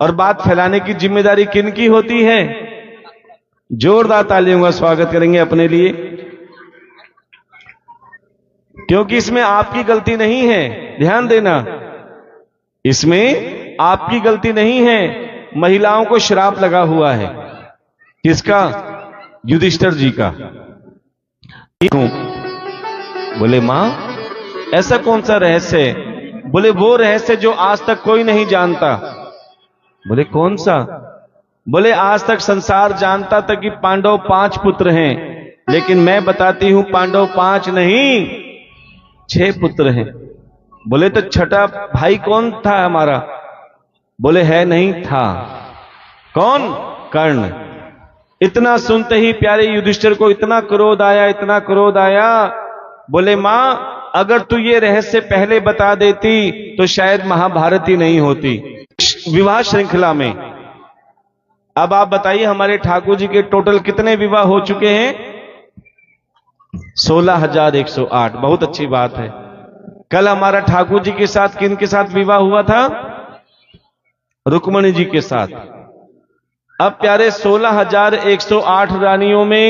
B: और बात फैलाने की जिम्मेदारी किन की होती है? जोरदार तालियों का स्वागत करेंगे अपने लिए, क्योंकि इसमें आपकी गलती नहीं है। ध्यान देना, इसमें आपकी गलती नहीं है, महिलाओं को श्राप लगा हुआ है। किसका? युधिष्ठिर जी का। क्यों? बोले मां ऐसा कौन सा रहस्य है? बोले वो रहस्य जो आज तक कोई नहीं जानता। बोले कौन सा? बोले आज तक संसार जानता था कि पांडव 5 पुत्र हैं, लेकिन मैं बताती हूं पांडव 5 नहीं 6 पुत्र हैं। बोले तो छठा भाई कौन था हमारा? बोले है नहीं था। कौन? कर्ण। इतना सुनते ही प्यारे युधिष्ठिर को इतना क्रोध आया, इतना क्रोध आया। बोले मां अगर तू ये रहस्य पहले बता देती तो शायद महाभारत ही नहीं होती। विवाह श्रृंखला में अब आप बताइए हमारे ठाकुर जी के टोटल कितने विवाह हो चुके हैं? 16,108। बहुत अच्छी बात है। कल हमारा ठाकुर जी के साथ किन के साथ विवाह हुआ था? रुक्मणी जी के साथ। अब प्यारे 16,108 रानियों में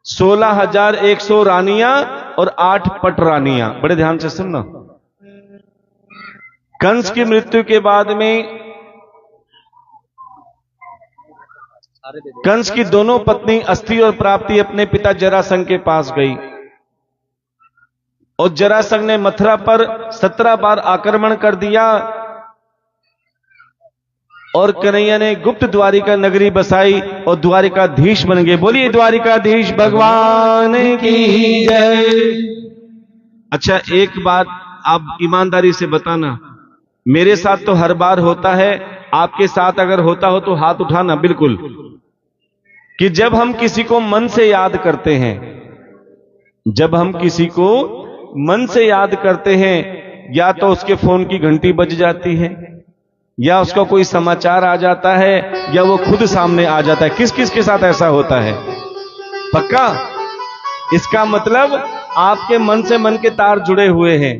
B: 16,100 रानियां और 8 पटरानियां। बड़े ध्यान से सुनना। कंस की मृत्यु के बाद में कंस की दोनों पत्नी अस्थि और प्राप्ति अपने पिता जरासंध के पास गई और जरासंध ने मथुरा पर 17 बार आक्रमण कर दिया और कन्हैया ने गुप्त द्वारिका नगरी बसाई और द्वारिकाधीश बन गए। बोलिए द्वारिकाधीश भगवान की जय। अच्छा, एक बात आप ईमानदारी से बताना, मेरे साथ तो हर बार होता है, आपके साथ अगर होता हो तो हाथ उठाना बिल्कुल, कि जब हम किसी को मन से याद करते हैं, जब हम किसी को मन से याद करते हैं, या तो उसके फोन की घंटी बज जाती है, या उसका कोई समाचार आ जाता है, या वो खुद सामने आ जाता है। किस किस के साथ ऐसा होता है? पक्का? इसका मतलब आपके मन से मन के तार जुड़े हुए हैं।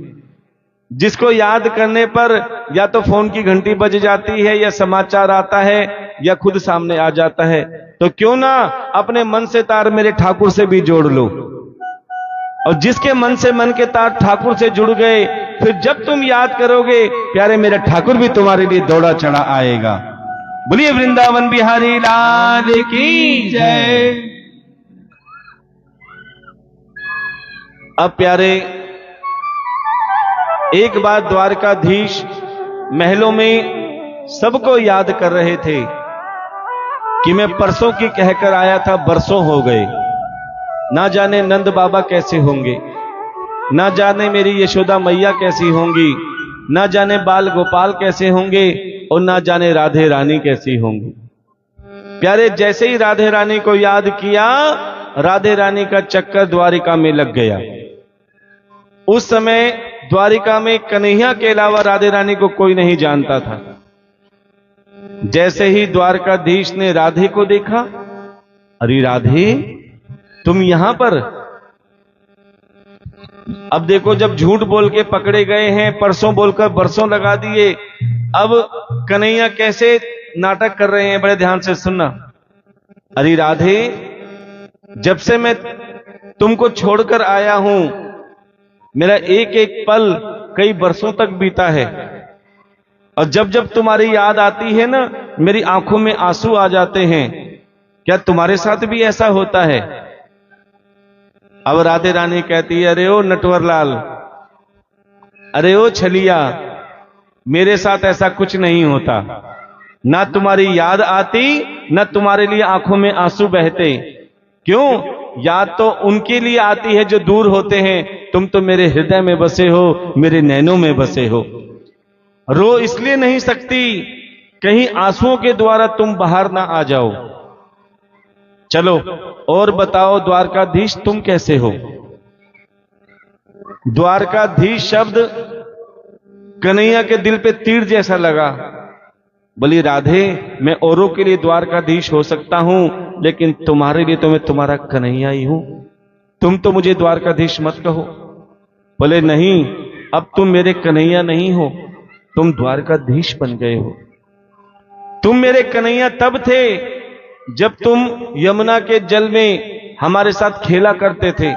B: जिसको याद करने पर या तो फोन की घंटी बज जाती है, या समाचार आता है, या खुद सामने आ जाता है। तो क्यों ना अपने मन से तार मेरे ठाकुर से भी जोड़ लो। और जिसके मन से मन के तार ठाकुर से जुड़ गए, फिर जब तुम याद करोगे, प्यारे मेरा ठाकुर भी तुम्हारे लिए दौड़ा चढ़ा आएगा। बोलिए वृंदावन बिहारी लाल की जय। अब प्यारे, एक बार द्वारकाधीश महलों में सबको याद कर रहे थे कि मैं परसों की कहकर आया था, बरसों हो गए, ना जाने नंद बाबा कैसे होंगे, ना जाने मेरी यशोदा मैया कैसी होंगी, ना जाने बाल गोपाल कैसे होंगे, और ना जाने राधे रानी कैसी होंगी। प्यारे, जैसे ही राधे रानी को याद किया, राधे रानी का चक्कर द्वारिका में लग गया। उस समय द्वारिका में कन्हैया के अलावा राधे रानी को कोई नहीं जानता था। जैसे ही द्वारकाधीश ने राधे को देखा, अरे राधे तुम यहां पर? अब देखो, जब झूठ बोल के पकड़े गए हैं, परसों बोलकर बरसों लगा दिए, अब कन्हैया कैसे नाटक कर रहे हैं, बड़े ध्यान से सुनना। अरे राधे, जब से मैं तुमको छोड़कर आया हूं, मेरा एक एक पल कई बरसों तक बीता है, और जब जब तुम्हारी याद आती है ना, मेरी आंखों में आंसू आ जाते हैं। क्या तुम्हारे साथ भी ऐसा होता है? अब राधे रानी कहती है, अरे ओ नटवरलाल, अरे ओ छलिया, मेरे साथ ऐसा कुछ नहीं होता। ना तुम्हारी याद आती, ना तुम्हारे लिए आंखों में आंसू बहते। क्यों? याद तो उनके लिए आती है जो दूर होते हैं, तुम तो मेरे हृदय में बसे हो, मेरे नैनों में बसे हो। रो इसलिए नहीं सकती, कहीं आंसुओं के द्वारा तुम बाहर ना आ जाओ। चलो और बताओ द्वारकाधीश, तुम कैसे हो? द्वारकाधीश शब्द कन्हैया के दिल पे तीर जैसा लगा। बोली राधे, मैं औरों के लिए द्वारकाधीश हो सकता हूं, लेकिन तुम्हारे लिए तो मैं तुम्हारा कन्हैया ही हूं। तुम तो मुझे द्वारकाधीश मत कहो। बोले नहीं, अब तुम मेरे कन्हैया नहीं हो, तुम द्वारकाधीश बन गए हो। तुम मेरे कन्हैया तब थे जब तुम यमुना के जल में हमारे साथ खेला करते थे।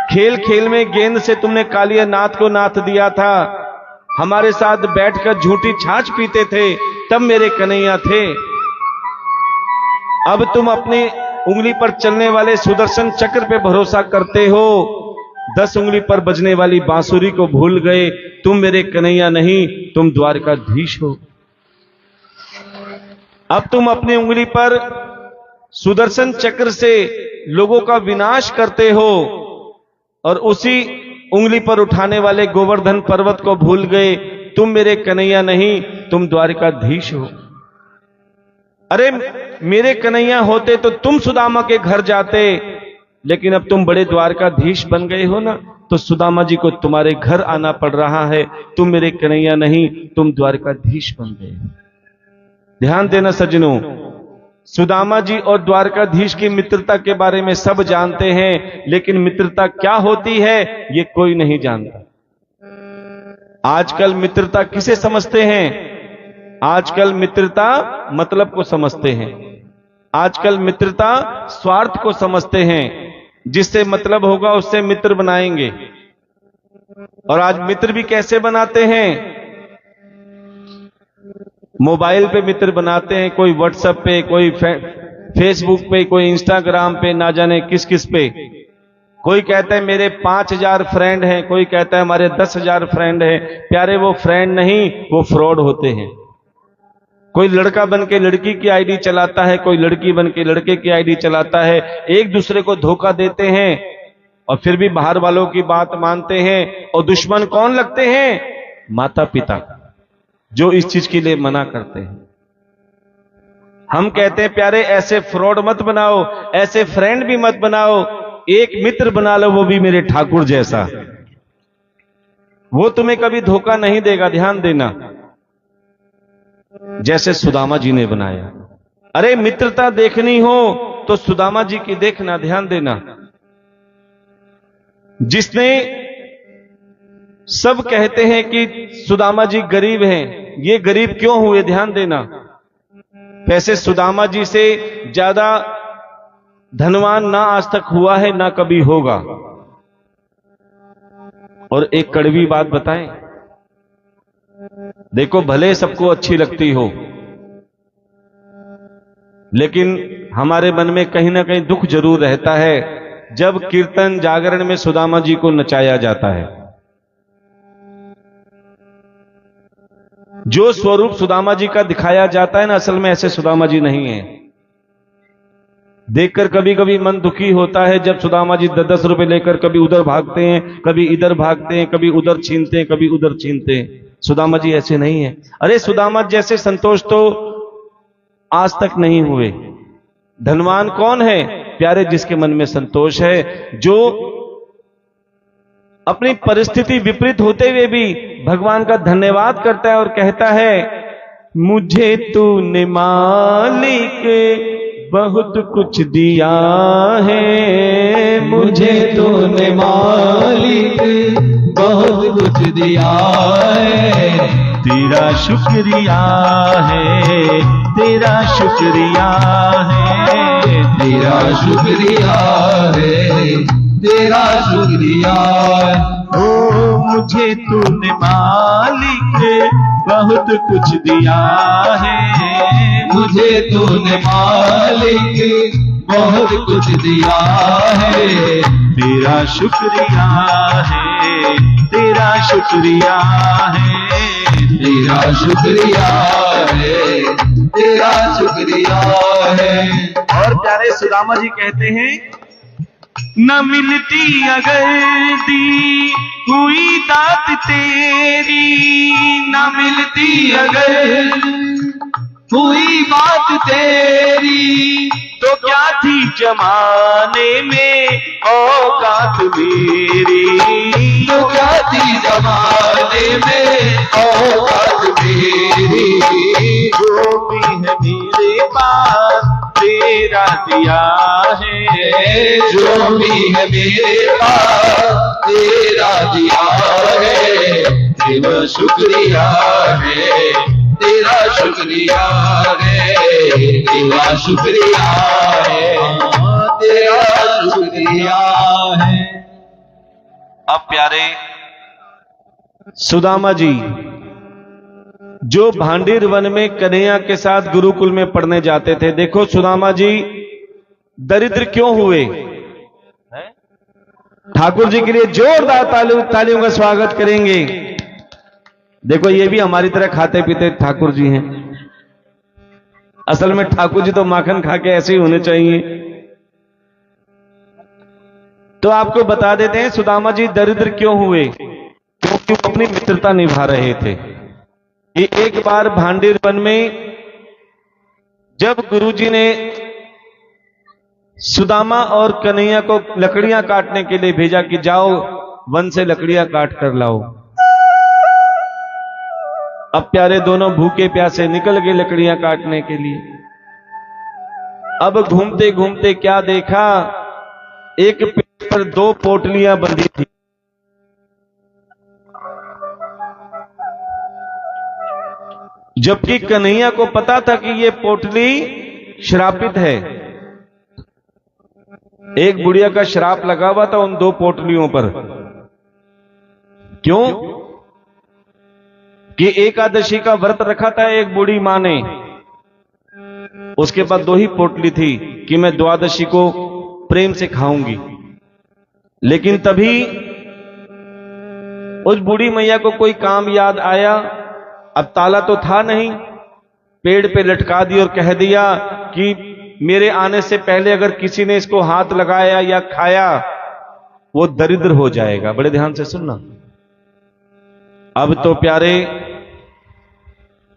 B: खेल खेल में गेंद से तुमने कालिया नाथ को नाथ दिया था। हमारे साथ बैठकर झूठी छाछ पीते थे, तब मेरे कन्हैया थे। अब तुम अपनी उंगली पर चलने वाले सुदर्शन चक्र पे भरोसा करते हो, 10 उंगली पर बजने वाली बांसुरी को भूल गए। तुम मेरे कन्हैया नहीं, तुम द्वारकाधीश हो। अब तुम अपनी उंगली पर सुदर्शन चक्र से लोगों का विनाश करते हो, और उसी उंगली पर उठाने वाले गोवर्धन पर्वत को भूल गए। तुम मेरे कन्हैया नहीं, तुम द्वारकाधीश हो। अरे मेरे कन्हैया होते तो तुम सुदामा के घर जाते, लेकिन अब तुम बड़े द्वारकाधीश बन गए हो ना, तो सुदामा जी को तुम्हारे घर आना पड़ रहा है। तुम मेरे कन्हैया नहीं, तुम द्वारकाधीश बन गए। ध्यान देना सज्जनों, सुदामा जी और द्वारकाधीश की मित्रता के बारे में सब जानते हैं, लेकिन मित्रता क्या होती है ये कोई नहीं जानता। आजकल मित्रता किसे समझते हैं? आजकल मित्रता मतलब को समझते हैं। आजकल मित्रता स्वार्थ को समझते हैं। जिससे मतलब होगा उससे मित्र बनाएंगे। और आज मित्र भी कैसे बनाते हैं? मोबाइल पे मित्र बनाते हैं, कोई व्हाट्सएप पे, कोई फेसबुक पे, कोई इंस्टाग्राम पे, ना जाने किस किस पे। कोई कहता है मेरे 5000 फ्रेंड हैं, कोई कहता है हमारे 10,000 फ्रेंड हैं। प्यारे, वो फ्रेंड नहीं, वो फ्रॉड होते हैं। कोई लड़का बन के लड़की की आईडी चलाता है, कोई लड़की बन के लड़के की आईडी चलाता है, एक दूसरे को धोखा देते हैं और फिर भी बाहर वालों की बात मानते हैं। और दुश्मन कौन लगते हैं? माता पिता, जो इस चीज के लिए मना करते हैं। हम कहते हैं प्यारे, ऐसे फ्रॉड मत बनाओ, ऐसे फ्रेंड भी मत बनाओ, एक मित्र बना लो, वो भी मेरे ठाकुर जैसा। वो तुम्हें कभी धोखा नहीं देगा, ध्यान देना। जैसे सुदामा जी ने बनाया। अरे मित्रता देखनी हो तो सुदामा जी की देखना, ध्यान देना। जिसने, सब कहते हैं कि सुदामा जी गरीब हैं, ये गरीब क्यों हुए? ध्यान देना। वैसे सुदामा जी से ज्यादा धनवान ना आज तक हुआ है, ना कभी होगा। और एक कड़वी बात बताएं, देखो भले सबको अच्छी लगती हो, लेकिन हमारे मन में कहीं ना कहीं दुख जरूर रहता है जब कीर्तन जागरण में सुदामा जी को नचाया जाता है। जो स्वरूप सुदामा जी का दिखाया जाता है ना, असल में ऐसे सुदामा जी नहीं है। देखकर कभी कभी मन दुखी होता है जब सुदामा जी 10-10 रुपए लेकर कभी उधर भागते हैं, कभी इधर भागते हैं, कभी उधर छीनते हैं, कभी उधर छीनते हैं। सुदामा जी ऐसे नहीं है। अरे सुदामा जैसे संतोष तो आज तक नहीं हुए। धनवान कौन है? प्यारे, जिसके मन में संतोष है, जो अपनी परिस्थिति विपरीत होते हुए भी भगवान का धन्यवाद करता है और कहता है, मुझे तूने मालिक बहुत कुछ दिया है,
A: मुझे तूने मालिक बहुत कुछ दिया है,
B: तेरा शुक्रिया है, तेरा शुक्रिया है,
A: तेरा शुक्रिया है, तेरा शुक्रिया है।
B: ओ मुझे तूने मालिक बहुत कुछ दिया है,
A: मुझे तूने मालिक बहुत कुछ दिया है,
B: तेरा शुक्रिया है, तेरा शुक्रिया है,
A: तेरा शुक्रिया है, तेरा शुक्रिया है।
B: और प्यारे सुदामा जी कहते हैं, न मिलती अगर दी हुई दात तेरी,
A: न मिलती अगर हुई बात तेरी,
B: तो क्या थी जमाने में औकात मेरी,
A: तो क्या थी जमाने में औकात मेरी,
B: जो भी है मेरे पास तेरा दिया है,
A: जो भी है मेरे पास तेरा दिया है, तेरा शुक्रिया है, तेरा शुक्रिया है, तेरा शुक्रिया है, तेरा शुक्रिया है।
B: अब प्यारे सुदामा जी जो भांडीर वन में कन्हैया के साथ गुरुकुल में पढ़ने जाते थे, देखो सुदामा जी दरिद्र क्यों हुए? ठाकुर जी के लिए जोरदार तालियों का स्वागत करेंगे। देखो ये भी हमारी तरह खाते पीते ठाकुर जी हैं। असल में ठाकुर जी तो माखन खा के ऐसे ही होने चाहिए। तो आपको बता देते हैं सुदामा जी दरिद्र क्यों हुए, क्योंकि वो अपनी मित्रता निभा रहे थे। ये एक बार भांडीर वन में जब गुरुजी ने सुदामा और कन्हैया को लकड़ियां काटने के लिए भेजा कि जाओ वन से लकड़ियां काट कर लाओ, अब प्यारे दोनों भूखे प्यासे निकल गए लकड़ियां काटने के लिए। अब घूमते घूमते क्या देखा, एक पेड़ पर 2 पोटलियां बंधी थी। जबकि कन्हैया को पता था कि ये पोटली श्रापित है, एक बुढ़िया का श्राप लगा हुआ था उन 2 पोटलियों पर। क्यों? कि एकादशी का व्रत रखा था एक बूढ़ी मां ने, उसके बाद 2 ही पोटली थी कि मैं द्वादशी को प्रेम से खाऊंगी। लेकिन तभी उस बूढ़ी मैया को कोई काम याद आया, अब ताला तो था नहीं, पेड़ पे लटका दी और कह दिया कि मेरे आने से पहले अगर किसी ने इसको हाथ लगाया या खाया वो दरिद्र हो जाएगा। बड़े ध्यान से सुनना। अब तो प्यारे,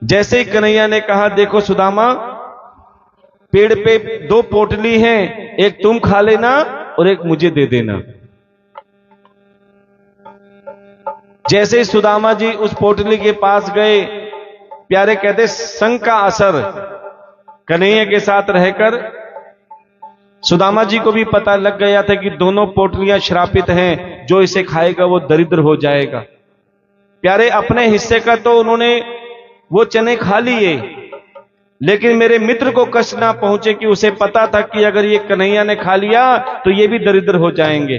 B: जैसे ही कन्हैया ने कहा देखो सुदामा, पेड़ पे 2 पोटली हैं, एक तुम खा लेना और एक मुझे दे देना। जैसे ही सुदामा जी उस पोटली के पास गए, प्यारे कहते संग का असर कन्हैया के साथ रहकर सुदामा जी को भी पता लग गया था कि दोनों पोटलियां श्रापित हैं, जो इसे खाएगा वो दरिद्र हो जाएगा। प्यारे अपने हिस्से का तो उन्होंने वो चने खा लिए, लेकिन मेरे मित्र को कष्ट ना पहुंचे कि उसे पता था कि अगर ये कन्हैया ने खा लिया तो ये भी दरिद्र हो जाएंगे।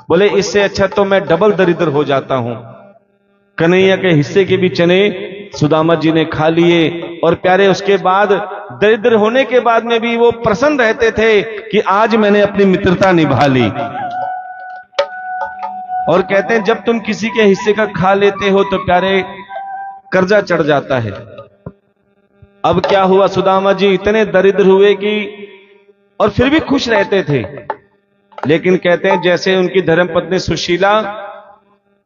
B: बोले इससे अच्छा तो मैं डबल दरिद्र हो जाता हूं। कन्हैया के हिस्से के भी चने सुदामा जी ने खा लिए और प्यारे उसके बाद दरिद्र होने के बाद में भी वो प्रसन्न रहते थे कि आज मैंने अपनी मित्रता निभा ली। और कहते हैं जब तुम किसी के हिस्से का खा लेते हो तो प्यारे कर्जा चढ़ जाता है। अब क्या हुआ, सुदामा जी इतने दरिद्र हुए कि और फिर भी खुश रहते थे। लेकिन कहते हैं जैसे उनकी धर्मपत्नी सुशीला,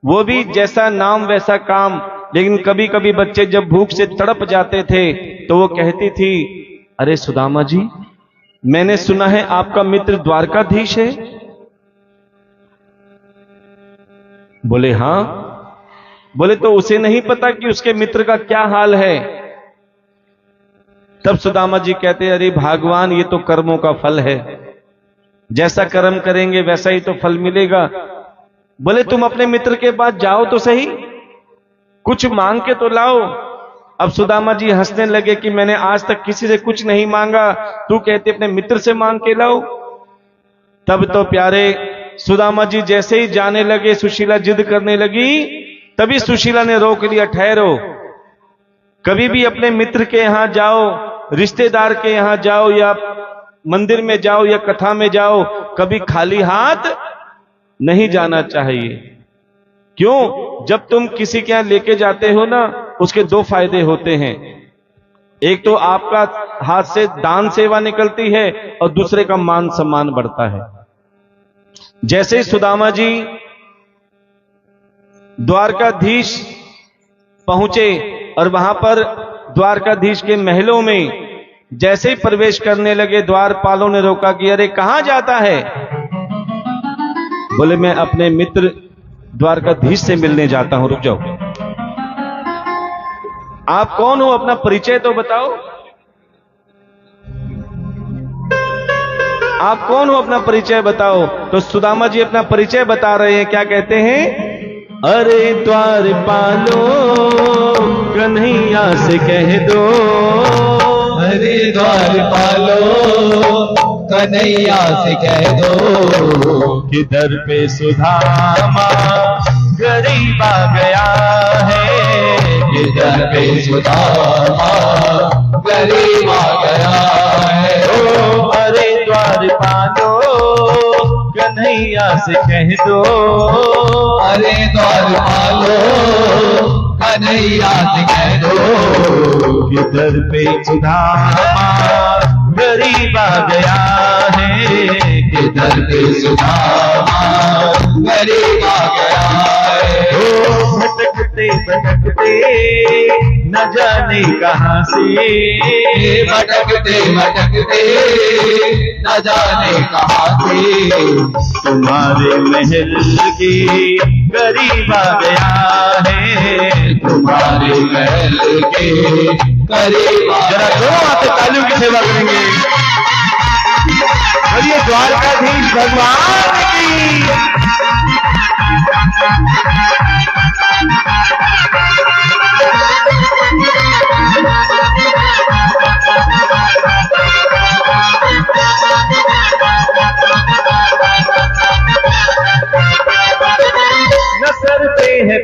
B: वो भी जैसा नाम वैसा काम, लेकिन कभी कभी बच्चे जब भूख से तड़प जाते थे तो वो कहती थी, अरे सुदामा जी, मैंने सुना है आपका मित्र द्वारकाधीश है। बोले हां। बोले तो उसे नहीं पता कि उसके मित्र का क्या हाल है। तब सुदामा जी कहते, अरे भगवान, ये तो कर्मों का फल है, जैसा कर्म करेंगे वैसा ही तो फल मिलेगा। बोले तुम अपने मित्र के पास जाओ तो सही, कुछ मांग के तो लाओ। अब सुदामा जी हंसने लगे कि मैंने आज तक किसी से कुछ नहीं मांगा, तू कहते अपने मित्र से मांग के लाओ। तब तो प्यारे सुदामा जी जैसे ही जाने लगे, सुशीला जिद करने लगी, तभी सुशीला ने रोक लिया, ठहरो, कभी भी अपने मित्र के यहां जाओ, रिश्तेदार के यहां जाओ या मंदिर में जाओ या कथा में जाओ, कभी खाली हाथ नहीं जाना चाहिए। क्यों? जब तुम किसी के यहां लेके जाते हो ना, उसके 2 फायदे होते हैं। एक तो आपका हाथ से दान सेवा निकलती है और दूसरे का मान सम्मान बढ़ता है। जैसे सुदामा जी द्वारकाधीश पहुंचे और वहां पर द्वारकाधीश के महलों में जैसे ही प्रवेश करने लगे, द्वारपालों ने रोका कि अरे कहां जाता है। बोले मैं अपने मित्र द्वारकाधीश से मिलने जाता हूं, रुक जाओ। आप कौन हो, अपना परिचय तो बताओ। आप कौन हो, अपना परिचय बताओ। तो सुदामा जी अपना परिचय बता रहे हैं। क्या कहते हैं? अरे द्वारपालो कन्हैया से कह दो,
A: अरे द्वारपालो कन्हैया से कह दो,
B: कि दर पे सुदामा गरीब आ गया है,
A: कि दर पे सुदामा गरीब आ गया है।
B: ओ अरे द्वारपालो कन्हैया से कह दो,
A: अरे द्वारपालो कन्हैया से कह दो,
B: कि दर पे सुदामा गरीब आ गया है,
A: कि दर पे सुदामा गरीब आ गया है।
B: ओ भटकते भटकते न जाने कहां से,
A: भटकते भटकते न जाने कहां से,
B: तुम्हारे महल के करीब आ गया है,
A: तुम्हारे महल के करीब आ
B: जरा
A: गया।
B: दोनों हाथ तालियों की सेवा करेंगे। बोलिए द्वारकाधीश भगवान की।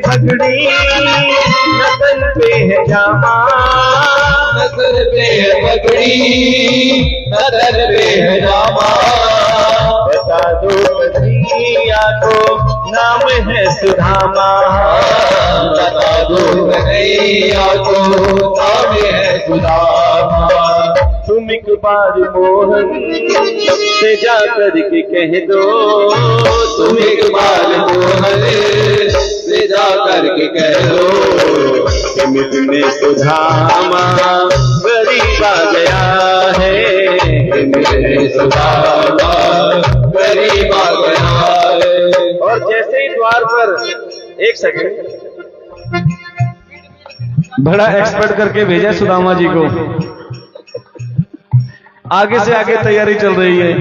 B: पगड़ी नजर पे है जामा,
A: नजर पे है पगड़ी, नजर पे है जामा।
B: बता दो कन्हैया को नाम है सुदामा,
A: बता दो कन्हैया को नाम है सुदामा।
B: तुम एक बार मोहन से जा करके कह दो,
A: तुम एक बार मोहन से जा करके कह दो
B: कि मुझमें सुदामा गरीब आ गया है,
A: कि मेरे सुदामा गरीब आ गया है।
B: और जैसे ही द्वार पर, एक सेकंड, बड़ा एक्सपर्ट करके भेजा सुदामा जी को, आगे से आगे तैयारी चल रही है।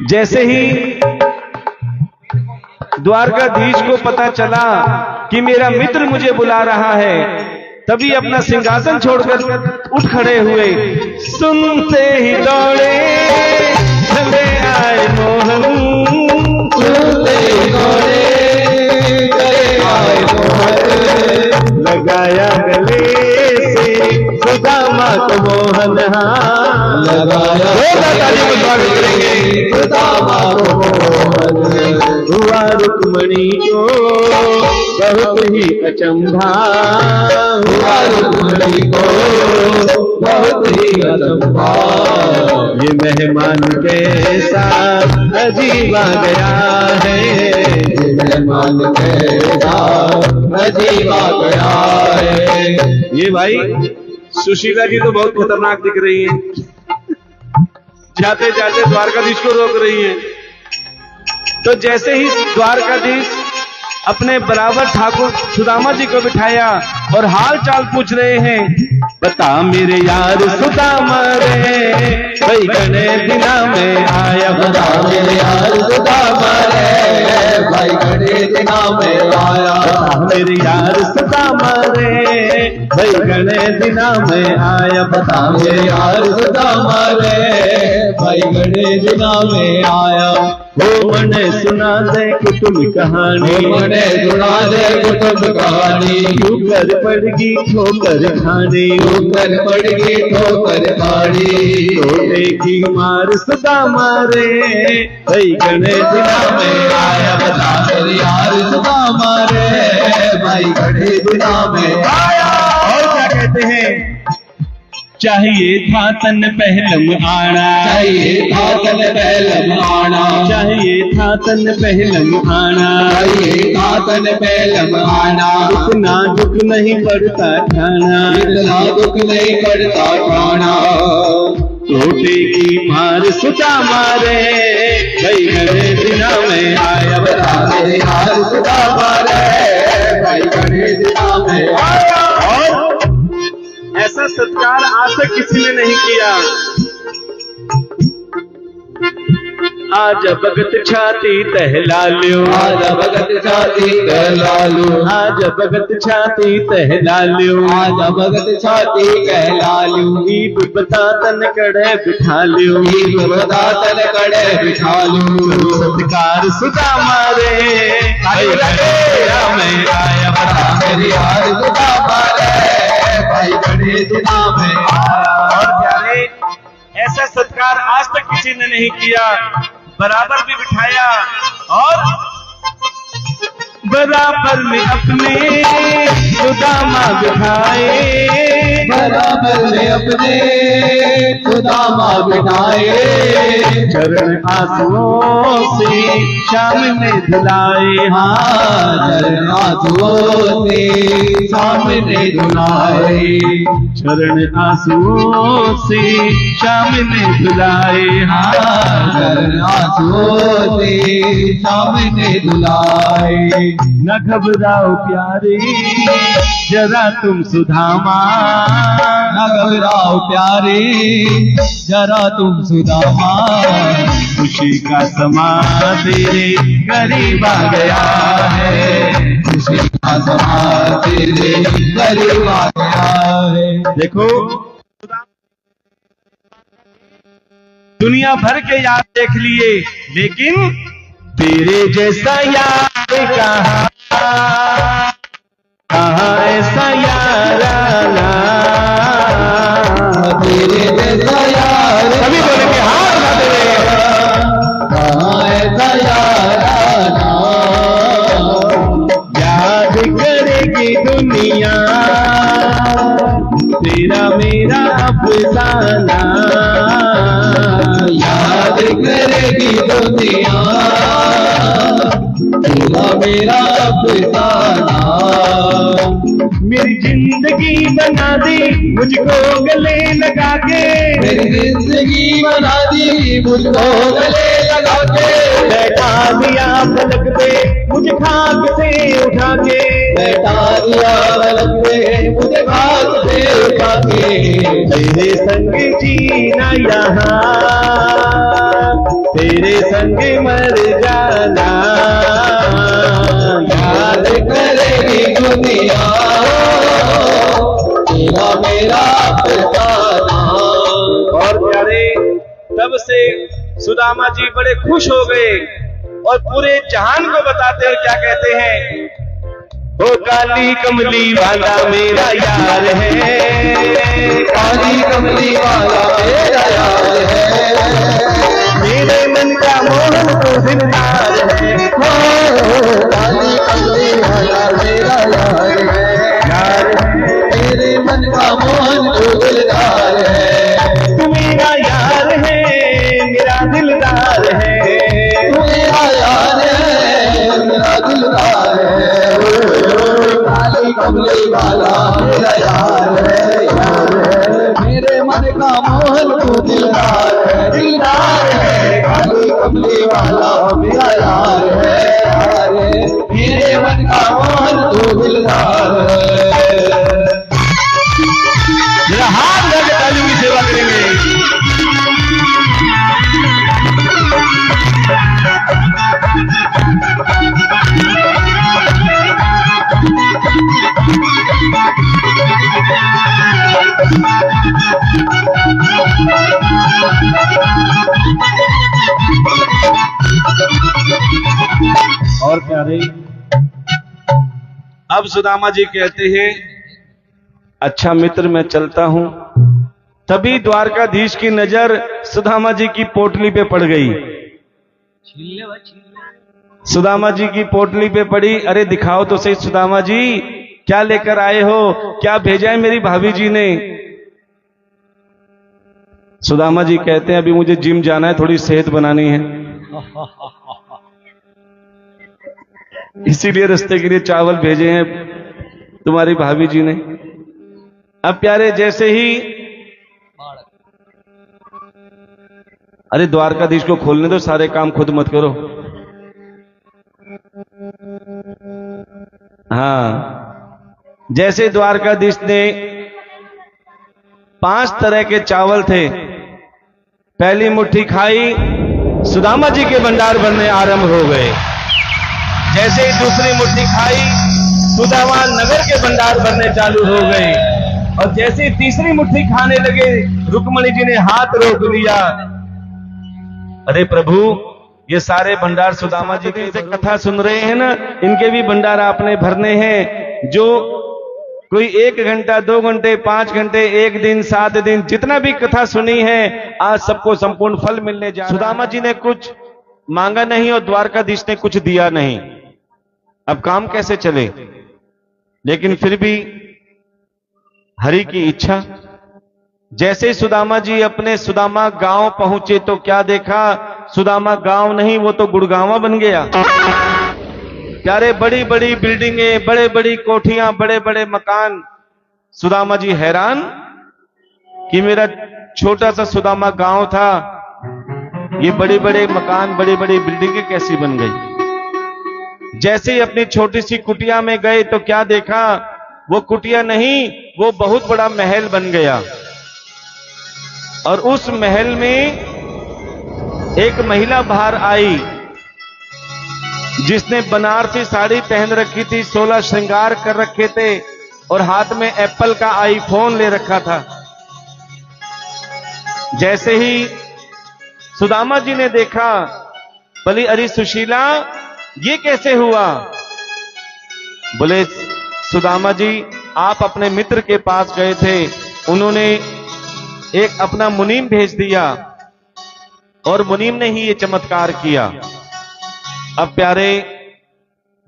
B: जैसे ही द्वारकाधीश को पता चला कि मेरा मित्र मुझे बुला रहा है, तभी अपना सिंहासन छोड़कर उठ खड़े हुए। सुनते ही दौड़े चले आए मोहन,
A: सुनते ही दौड़े चले आए मोहन।
B: लगाया गले से सुदामा को मोहन,
A: लगाया सुदामा को मोहन।
B: हुआ रुक्मणी को बहुत ही अचंभा,
A: हुआ रुक्मणी को बहुत ही अचंभा।
B: ये मेहमान कैसा अजीब आ गया है,
A: मेहमान कैसा अजीब आ गया है।
B: ये भाई सुशीला जी तो बहुत खतरनाक दिख रही है, जाते जाते द्वारकाधीश को रोक रही है। तो जैसे ही द्वारकाधीश अपने बराबर ठाकुर सुदामा जी को बिठाया और हाल चाल पूछ रहे हैं, बता मेरे यार सुदामा रे, भाई गणे दिना में आया,
A: बता मेरे यार सुदामा रे, भाई गणे दिना में आया।
B: मेरे यार सुदामा रे, भाई गणे दिना में आया,
A: बता मेरे यार सुदामा रे, भाई गणे दिना में आया।
B: वो मने सुना दे कुटुंब कहानी,
A: मने सुना दे कुटुंब कहानी।
B: ठोकर पड़गी ठोकर खानी,
A: ठोकर पड़गी ठोकर खानी।
B: तोते की मार सुदामा रे, भाई गणे दिना में आया,
A: बता मेरे यार सुदामा रे, भाई गणे दिना में आया।
B: और क्या कहते हैं, चाहिए था तन पहलम आना,
A: चाहिए था तन पहलम आना,
B: चाहिए था तन पहलम आना,
A: चाहिए था तन पहलम आना।
B: इतना दुख नहीं पड़ता खाना,
A: इतना दुख नहीं पड़ता खाना।
B: टोटे की मार सुदामा रे, भाई गणे दिना में आया,
A: बता मेरे यार सुदामा रे, भाई गणे दिना में आया।
B: और ऐसा सत्कार आज तक किसी ने नहीं किया। आज भगत छाती तहला ल्यो,
A: आज भगत छाती कहला लूं,
B: आज भगत छाती तहला ल्यो,
A: आज भगत छाती कहला लूं।
B: ईब बता तन कड़े बिठा ल्यो,
A: ईब बता तन कड़े बिठा लूं।
B: सत्कार सुदामा रे, भाई गणे दिना में आया,
A: बता मेरे यार सुदामा रे, भाई गणे दिना में आया।
B: और प्यारे ऐसा सत्कार आज तक किसी ने नहीं किया, बराबर भी बिठाया और बराबर में अपने सुदामा बिठाए,
A: बराबर में अपने सुदामा बिठाए।
B: चरण आंसुओं से शाम में धुलाए,
A: हाँ चरण आंसुओं से सामने धुलाए।
B: चरण आंसुओं से शाम में धुलाए,
A: हाँ चरण आंसुओं से सामने धुलाए।
B: न घबराओ प्यारे जरा तुम सुदामा,
A: न घबराओ प्यारे जरा तुम सुदामा।
B: खुशी का समा तेरे करीब आ गया है,
A: खुशी का समा तेरे करीब आ गया है।
B: देखो दुनिया भर के यार देख लिए, लेकिन तेरे जैसा यार कहाँ ऐसा याराना,
A: तेरे जैसा यार
B: सभी बोलेंगे हाँ गाते हुए,
A: कहाँ ऐसा याराना,
B: याद करेगी दुनिया तेरा मेरा अफसाना,
A: याद करेगी दुनिया तेरा मेरा अफसाना।
B: मेरी जिंदगी बना दी मुझको गले लगा के,
A: मेरी जिंदगी बना दी मुझको गले लगा के,
B: बैठा दिया फलक पे मुझे खाक से उठा के,
A: बैठा दिया फलक पे मुझे खाक से उठा के,
B: तेरे संग जीना यहाँ तेरे संग मर जाना,
A: याद करेगी दुनिया तेरा मेरा अफसाना।
B: और प्यारे तब से सुदामा जी बड़े खुश हो गए और पूरे जहान को बताते और क्या कहते हैं, ओ काली कमली वाला मेरा यार है,
A: काली कमली वाला मेरा यार है,
B: मेरे मन का मोहन तो दिलदार है,
A: काली कमली वाला मेरा यार है,
B: यार
A: मेरे मन का मोहन तो दिलदार है,
B: तू मेरा यार है मेरा दिलदार है,
A: तू मेरा यार है मेरा दिलदार है, काली कमली वाला मेरा यार है, मेरे मन का मोहन तू दिलदार है, दिलदार है, काली कमली वाला मेरा यार है, मेरे मन का मोहन तू दिलदार है।
B: मेरा हाथ लगे ताली की सेवा करेंगे। और प्यारे अब सुदामा जी कहते हैं, अच्छा मित्र मैं चलता हूं। तभी द्वारकाधीश की नजर सुदामा जी की पोटली पे पड़ गई। सुदामा जी की पोटली पे पड़ी। अरे दिखाओ तो सही सुदामा जी, क्या लेकर आए हो, क्या भेजा है मेरी भाभी जी ने। सुदामा जी कहते हैं, अभी मुझे जिम जाना है, थोड़ी सेहत बनानी है, इसीलिए रास्ते के लिए चावल भेजे हैं तुम्हारी भाभी जी ने। अब प्यारे जैसे ही, अरे द्वारकाधीश को खोलने दो, सारे काम खुद मत करो। हाँ, जैसे द्वारकाधीश ने 5 तरह के चावल थे, पहली मुट्ठी खाई, सुदामा जी के भंडार भरने आरंभ हो गए। जैसे ही दूसरी मुट्ठी खाई, सुदामा नगर के भंडार भरने चालू हो गए। और जैसे ही तीसरी मुट्ठी खाने लगे, रुक्मणी जी ने हाथ रोक लिया। अरे प्रभु, ये सारे भंडार सुदामा जी की से कथा सुन रहे हैं ना, इनके भी भंडार आपने भरने हैं। जो कोई 1 घंटा, 2 घंटे, 5 घंटे, 1 दिन, 7 दिन, जितना भी कथा सुनी है, आज सबको संपूर्ण फल मिलने जा रहा है। सुदामा जी ने कुछ मांगा नहीं और द्वारकाधीश ने कुछ दिया नहीं। अब काम कैसे चले? लेकिन फिर भी हरि की इच्छा। जैसे ही सुदामा जी अपने सुदामा गांव पहुंचे तो क्या देखा, सुदामा गांव नहीं, वो तो गुड़गांवा बन गया। प्यारे बड़ी बड़ी बिल्डिंगें, बड़े बड़ी कोठियां, बड़े बड़े मकान। सुदामा जी हैरान कि मेरा छोटा सा सुदामा गांव था, ये बड़े बड़े मकान, बड़ी बड़ी बिल्डिंगें कैसी बन गई। जैसे ही अपनी छोटी सी कुटिया में गए तो क्या देखा, वो कुटिया नहीं, वो बहुत बड़ा महल बन गया। और उस महल में एक महिला बाहर आई, जिसने बनारसी साड़ी पहन रखी थी, 16 श्रृंगार कर रखे थे और हाथ में एप्पल का आईफोन ले रखा था। जैसे ही सुदामा जी ने देखा, बोली अरे सुशीला, ये कैसे हुआ? बोले सुदामा जी, आप अपने मित्र के पास गए थे, उन्होंने एक अपना मुनीम भेज दिया और मुनीम ने ही ये चमत्कार किया। अब प्यारे,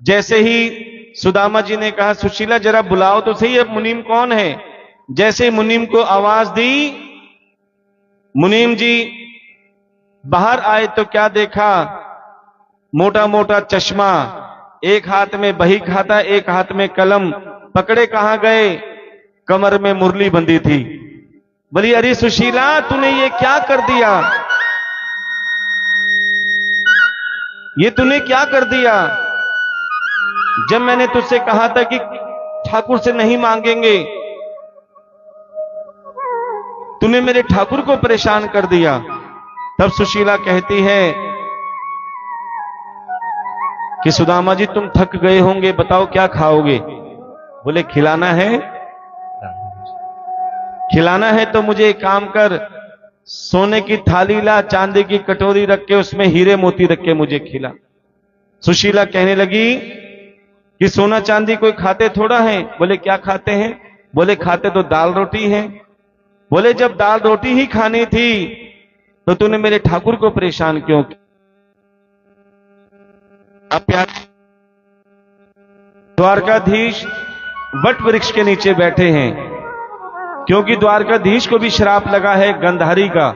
B: जैसे ही सुदामा जी ने कहा सुशीला जरा बुलाओ तो सही, अब मुनीम कौन है? जैसे मुनीम को आवाज दी, मुनीम जी बाहर आए तो क्या देखा? मोटा मोटा चश्मा, एक हाथ में बही खाता, एक हाथ में कलम, पकड़े कहां गए? कमर में मुरली बंधी थी। बोली अरे सुशीला, तूने ये क्या कर दिया? ये तूने क्या कर दिया? जब मैंने तुझसे कहा था कि ठाकुर से नहीं मांगेंगे, तूने मेरे ठाकुर को परेशान कर दिया। तब सुशीला कहती है कि सुदामा जी तुम थक गए होंगे, बताओ क्या खाओगे? बोले खिलाना है, खिलाना है तो मुझे एक काम कर, सोने की थाली ला, चांदी की कटोरी रख के उसमें हीरे मोती रख के मुझे खिला। सुशीला कहने लगी कि सोना चांदी कोई खाते थोड़ा है। बोले क्या खाते हैं? बोले खाते तो दाल रोटी है। बोले जब दाल रोटी ही खानी थी तो तूने मेरे ठाकुर को परेशान क्यों किया? अब प्यार, द्वारकाधीश वट वृक्ष के नीचे बैठे हैं, क्योंकि द्वारकाधीश को भी श्राप लगा है गंधारी का।